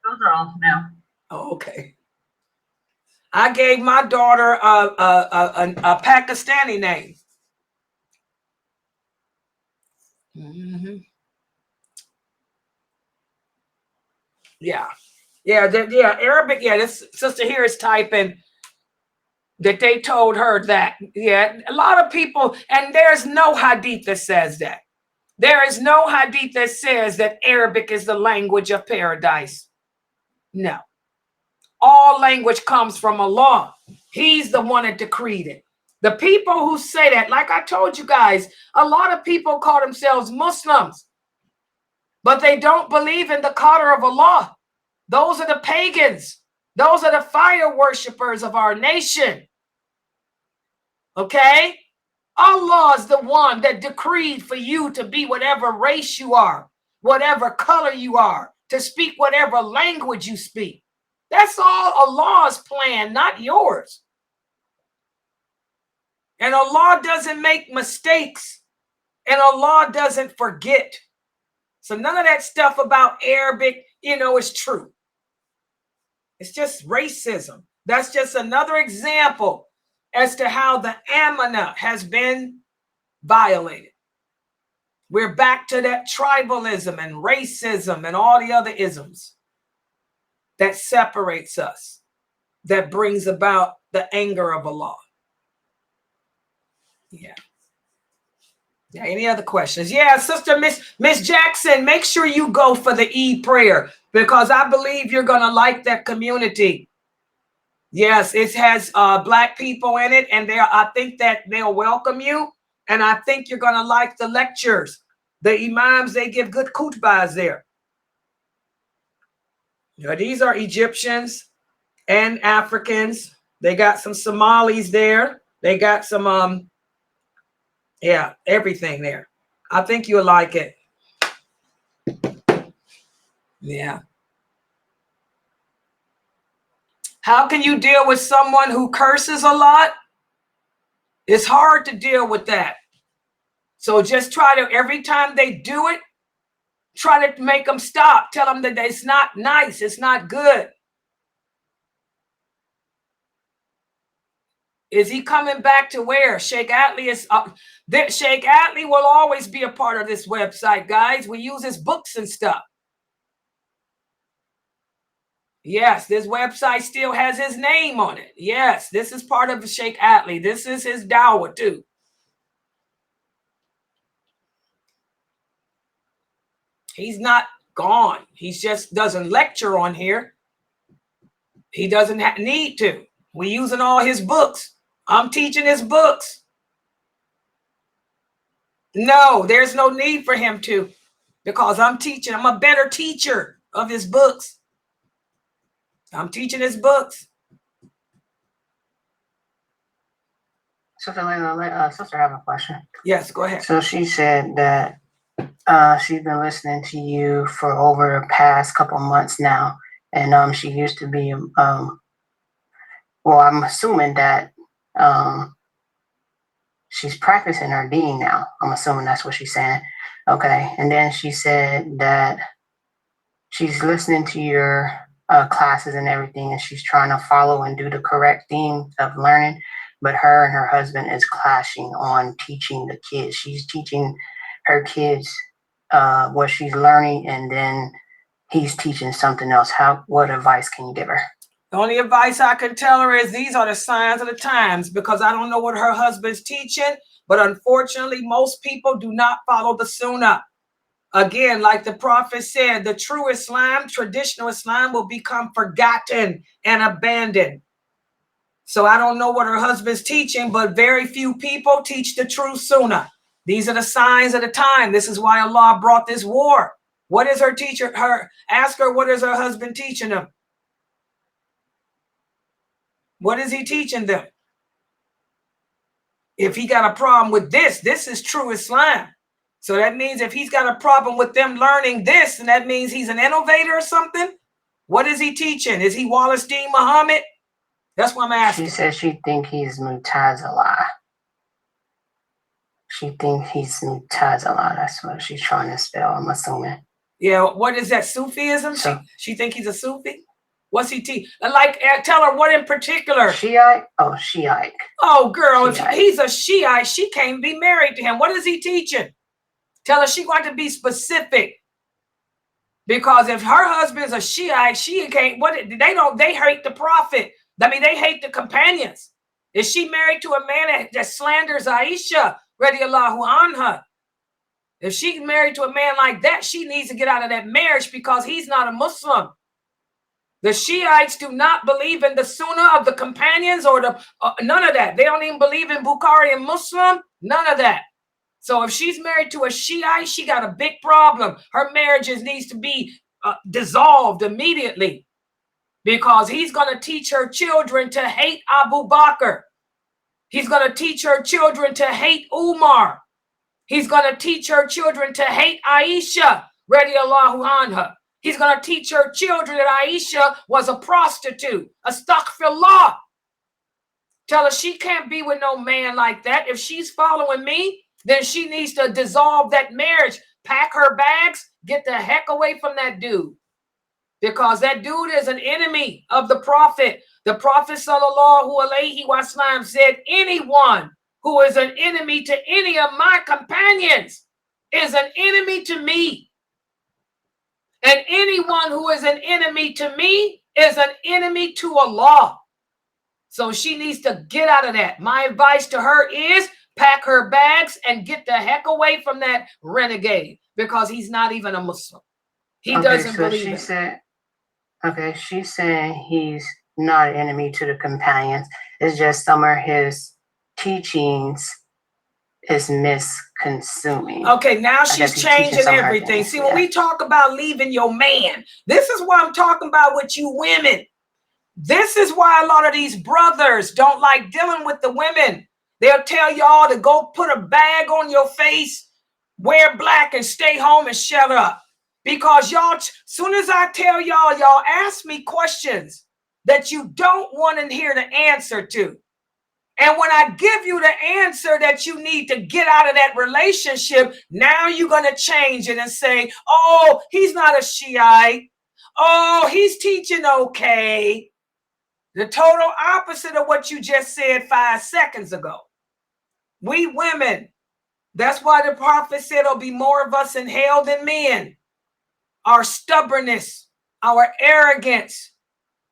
Those are all now. Oh, okay. I gave my daughter a Pakistani name. Yeah. Arabic. Yeah, this sister here is typing that they told her that. Yeah, a lot of people, and there's no hadith that says that. There is no hadith that says that Arabic is the language of paradise. No. All language comes from Allah. He's the one that decreed it. The people who say that, like I told you guys, a lot of people call themselves Muslims, but they don't believe in the qadr of Allah. Those are the pagans. Those are the fire worshipers of our nation. Okay? Allah is the one that decreed for you to be whatever race you are, whatever color you are, to speak whatever language you speak. That's all Allah's plan, not yours. And Allah doesn't make mistakes, and Allah doesn't forget. So none of that stuff about Arabic, is true. It's just racism. That's just another example as to how the amana has been violated. We're back to that tribalism and racism and all the other isms that separates us, that brings about the anger of Allah. Yeah. Any other questions? Yeah, Sister Miss Jackson, make sure you go for the Eid prayer, because I believe you're going to like that community. Yes, it has Black people in it, and I think that they'll welcome you, and I think you're going to like the lectures. The imams, they give good khutbahs there. These are Egyptians and Africans. They got some Somalis there. They got some everything there. I think you'll like it. Yeah. How can you deal with someone who curses a lot? It's hard to deal with that. So just try to, every time they do it, try to make them stop. Tell them that it's not nice. It's not good. Is he coming back to where? Sheikh Atlee is. Sheikh Atlee will always be a part of this website, guys. We use his books and stuff. Yes, this website still has his name on it. Yes, this is part of Sheikh Atlee. This is his dawah too. He's not gone. He just doesn't lecture on here. He doesn't need to. We're using all his books. I'm teaching his books. No, there's no need for him to, because I'm teaching. I'm a better teacher of his books. I'm teaching his books. Sister Laila, sister, I have a question. Yes, go ahead. So she said that she's been listening to you for over the past couple months now, and she used to be well, I'm assuming that she's practicing her deen now. I'm assuming that's what she's saying. Okay. And then she said that she's listening to your classes and everything, and she's trying to follow and do the correct thing of learning, but her and her husband is clashing on teaching the kids. She's teaching her kids what she's learning, and then he's teaching something else. What advice can you give her? The only advice I can tell her is these are the signs of the times, because I don't know what her husband's teaching, but unfortunately, most people do not follow the Sunnah. Again, like the Prophet said, the true Islam, traditional Islam, will become forgotten and abandoned. So I don't know what her husband's teaching, but very few people teach the true Sunnah. These are the signs of the time. This is why Allah brought this war. What is her teacher? Ask her, what is her husband teaching them? What is he teaching them? If he got a problem with this is true Islam. So that means if he's got a problem with them learning this, and that means he's an innovator or something. What is he teaching? Is he Wallace D. Muhammad? That's what I'm asking. She says she think he's Mutazila. She think he's Mutazila. That's what she's trying to spell, I'm assuming. Yeah, what is that, Sufism? So, she think he's a Sufi? What's he teach? Like, tell her what in particular. Shiite? Oh, Shiite. Oh, girl, Shiite. If he's a Shiite, she can't be married to him. What is he teaching? Tell her she got to be specific. Because if her husband's a Shiite, she can't, they hate the Prophet. I mean, they hate the companions. Is she married to a man that slanders Aisha, radiallahu anha? If she's married to a man like that, she needs to get out of that marriage because he's not a Muslim. The Shiites do not believe in the Sunnah of the companions or none of that. They don't even believe in Bukhari and Muslim, none of that. So if she's married to a Shiite, she got a big problem. Her marriage needs to be dissolved immediately because he's going to teach her children to hate Abu Bakr. He's going to teach her children to hate Umar. He's going to teach her children to hate Aisha, radiallahu anha. He's going to teach her children that Aisha was a prostitute. Astaghfirullah. Tell her she can't be with no man like that. If she's following me, then she needs to dissolve that marriage, pack her bags, get the heck away from that dude. Because that dude is an enemy of the Prophet. The Prophet sallallahu alaihi wasallam said, anyone who is an enemy to any of my companions is an enemy to me. And anyone who is an enemy to me is an enemy to Allah. So she needs to get out of that. My advice to her is pack her bags and get the heck away from that renegade because he's not even a Muslim. He doesn't believe it. She's saying he's not an enemy to the companions. It's just some of his teachings is misconsuming. Okay, now she's changing everything. See, when we talk about leaving your man, this is what I'm talking about with you women. This is why a lot of these brothers don't like dealing with the women. They'll tell y'all to go put a bag on your face, wear black, and stay home and shut up. Because y'all, soon as I tell y'all ask me questions that you don't want to hear the answer to. And when I give you the answer that you need to get out of that relationship, now you're going to change it and say, oh, he's not a Shiite. Oh, he's teaching okay. The total opposite of what you just said 5 seconds ago. We women, that's why the Prophet said there'll be more of us in hell than men. Our stubbornness, our arrogance,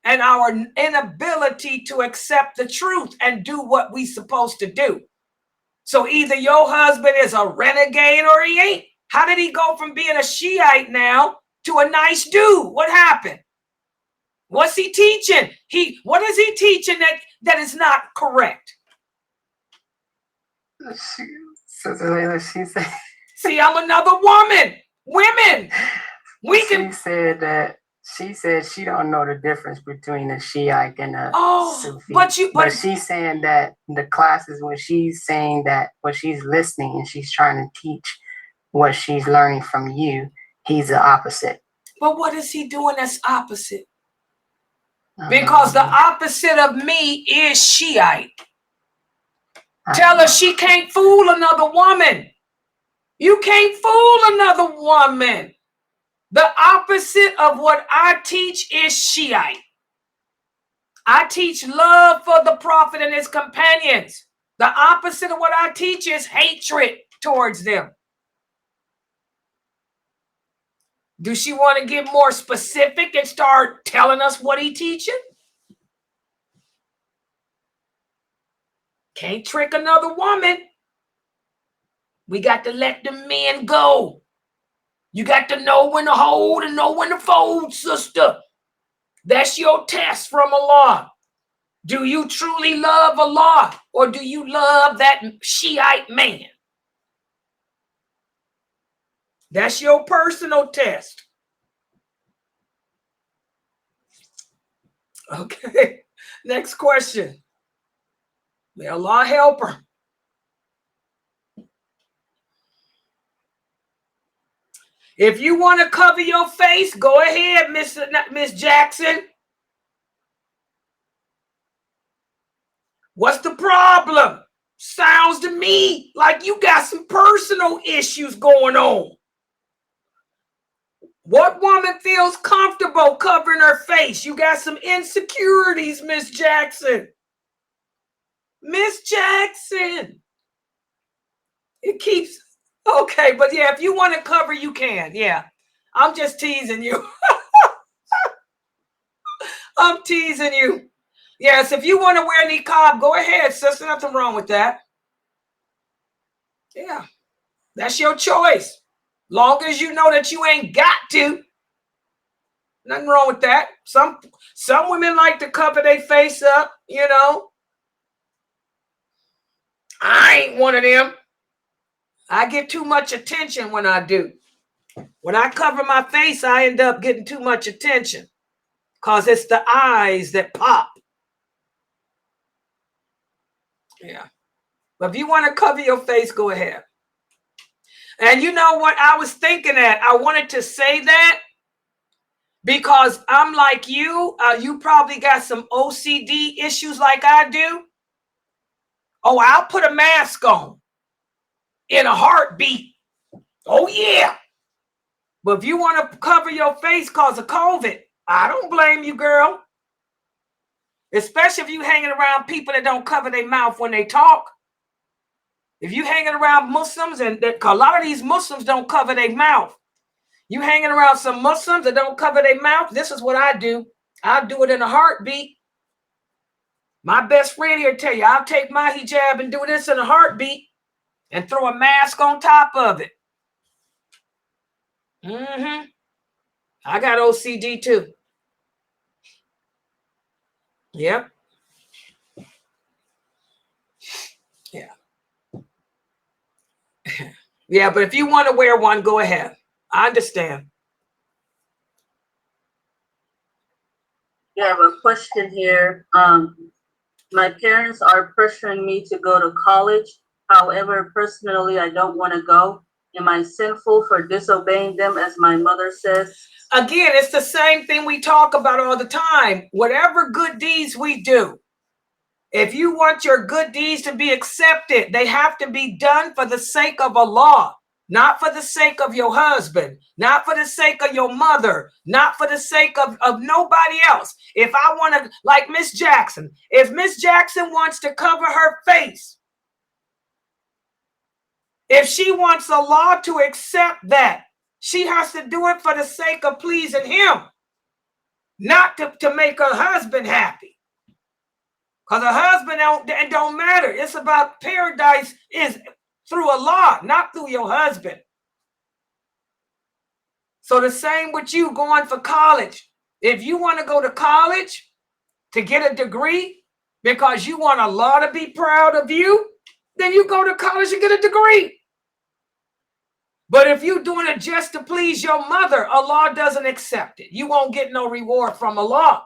and our inability to accept the truth and do what we supposed to do. So either your husband is a renegade or he ain't. How did he go from being a Shiite now to a nice dude? What happened? What's he teaching? What is he teaching that is not correct? She said, see, I'm another woman. Women, She said she don't know the difference between a Shiite and a Sufi. But she's saying that the classes when she's saying that when she's listening and she's trying to teach what she's learning from you, he's the opposite. But what is he doing that's opposite? Because the opposite of me is Shiite. Tell her she can't fool another woman. You can't fool another woman. The opposite of what I teach is Shiite. I teach love for the Prophet and his companions. The opposite of what I teach is hatred towards them. Do she want to get more specific and start telling us what he teaching? Can't trick another woman. We got to let the men go. You got to know when to hold and know when to fold, sister. That's your test from Allah. Do you truly love Allah, or do you love that Shiite man? That's your personal test. Okay, next question. May Allah help her. If you want to cover your face, go ahead, Miss Jackson. What's the problem? Sounds to me like you got some personal issues going on. What woman feels comfortable covering her face? You got some insecurities, Miss Jackson. Miss Jackson. It keeps, okay, but yeah, if you want to cover, you can. Yeah, I'm just teasing you. I'm teasing you. Yes, if you want to wear niqab, go ahead, sister. Nothing wrong with that. Yeah, that's your choice. Long as you know that you ain't got to. Nothing wrong with that. Some women like to cover their face up, you know. I ain't one of them. I get too much attention when I do. When I cover my face, I end up getting too much attention because it's the eyes that pop. Yeah. But if you want to cover your face, go ahead. And you know what I was thinking that? I wanted to say that because I'm like you. You probably got some OCD issues like I do. Oh, I'll put a mask on in a heartbeat. Oh, yeah. But if you want to cover your face because of COVID, I don't blame you, girl. Especially if you hanging around people that don't cover their mouth when they talk. If you hanging around Muslims, and a lot of these Muslims don't cover their mouth. You hanging around some Muslims that don't cover their mouth, this is what I do. I'll do it in a heartbeat. My best friend here tell you, I'll take my hijab and do this in a heartbeat and throw a mask on top of it. I got OCD too. Yep. Yeah. Yeah, but if you want to wear one, go ahead. I understand. Yeah, I have a question here. My parents are pressuring me to go to college. However, personally, I don't want to go. Am I sinful for disobeying them, as my mother says? Again, it's the same thing we talk about all the time. Whatever good deeds we do, if you want your good deeds to be accepted, they have to be done for the sake of Allah, not for the sake of your husband, not for the sake of your mother, not for the sake of nobody else. If I want to, like Miss Jackson, if Miss Jackson wants to cover her face, if she wants Allah to accept that, she has to do it for the sake of pleasing him, not to make her husband happy. Because a husband don't matter. It's about paradise is through Allah, not through your husband. So the same with you going for college. If you want to go to college to get a degree because you want Allah to be proud of you, then you go to college and get a degree. But if you're doing it just to please your mother, Allah doesn't accept it. You won't get no reward from Allah.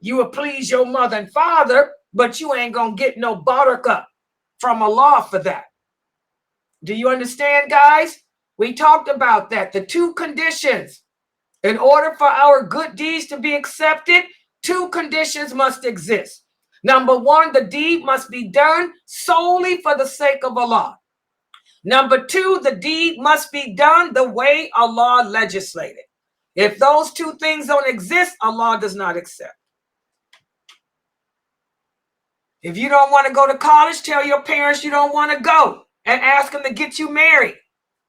You will please your mother and father, but you ain't going to get no barakah from Allah for that. Do you understand, guys? We talked about that. The two conditions. In order for our good deeds to be accepted, two conditions must exist. Number one, the deed must be done solely for the sake of Allah. Number two, the deed must be done the way Allah legislated. If those two things don't exist, Allah does not accept. If you don't want to go to college, tell your parents you don't want to go and ask them to get you married.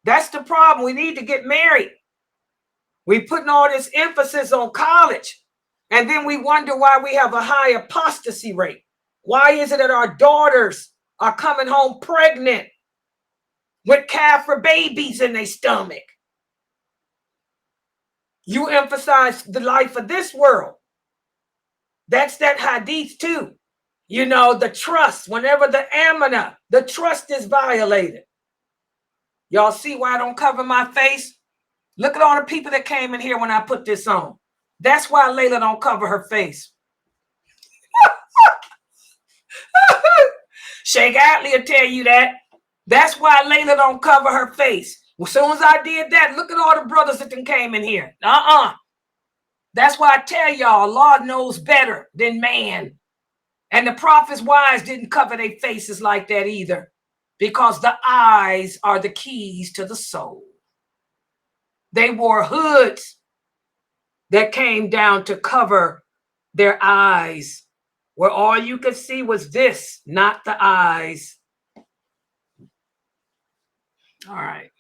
That's the problem. We need to get married. We're putting all this emphasis on college, and then we wonder why we have a high apostasy rate. Why is it that our daughters are coming home pregnant with kafir babies in their stomach? You emphasize the life of this world. That's that hadith too. You know, the trust, whenever the amana, the trust is violated. Y'all see why I don't cover my face? Look at all the people that came in here when I put this on. That's why Laila don't cover her face. Sheikh Atlee will tell you that. That's why Laila don't cover her face. As soon as I did that, look at all the brothers that came in here. That's why I tell y'all, Allah knows better than man. And the prophet's wives didn't cover their faces like that either, because the eyes are the keys to the soul. They wore hoods that came down to cover their eyes, where all you could see was this, not the eyes. All right.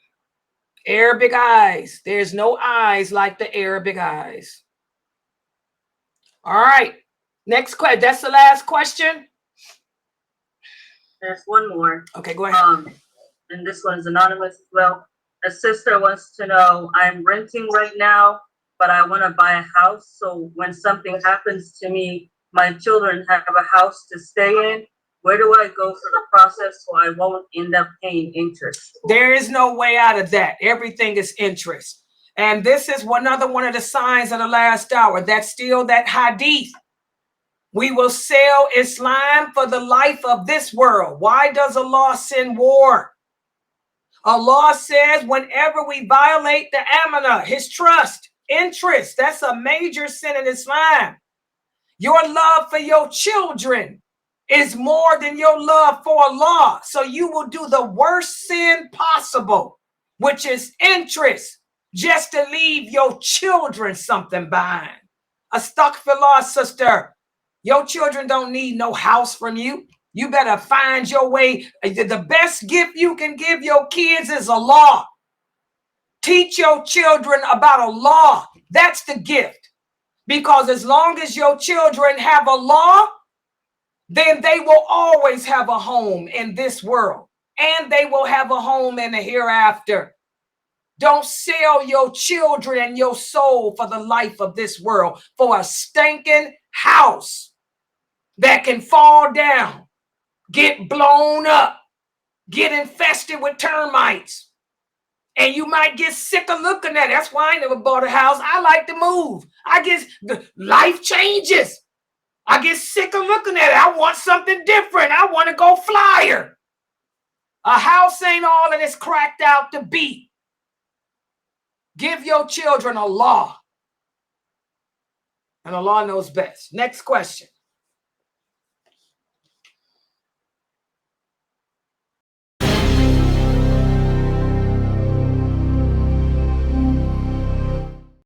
Arabic eyes. There's no eyes like the Arabic eyes. All right. Next question. That's the last question. There's one more. Okay, go ahead. And this one is anonymous as well. A sister wants to know, I'm renting right now, but I want to buy a house. So when something happens to me, my children have a house to stay in. Where do I go for the process so I won't end up paying interest? There is no way out of that. Everything is interest. And this is another one of the signs of the last hour. That's still that hadith. We will sell Islam for the life of this world. Why does Allah send war? Allah says whenever we violate the amana, his trust, interest, that's a major sin in Islam. Your love for your children is more than your love for Allah. So you will do the worst sin possible, which is interest, just to leave your children something behind. Astaghfirullah, sister. Your children don't need no house from you. You better find your way. The best gift you can give your kids is Allah. Teach your children about Allah. That's the gift. Because as long as your children have Allah, then they will always have a home in this world. And they will have a home in the hereafter. Don't sell your children and your soul for the life of this world, for a stinking house that can fall down, get blown up, get infested with termites. And you might get sick of looking at it. That's why I never bought a house. I like to move. Life changes. I get sick of looking at it. I want something different. I want to go flyer. A house ain't all that it's cracked out to be. Give your children Allah. And Allah knows best. Next question.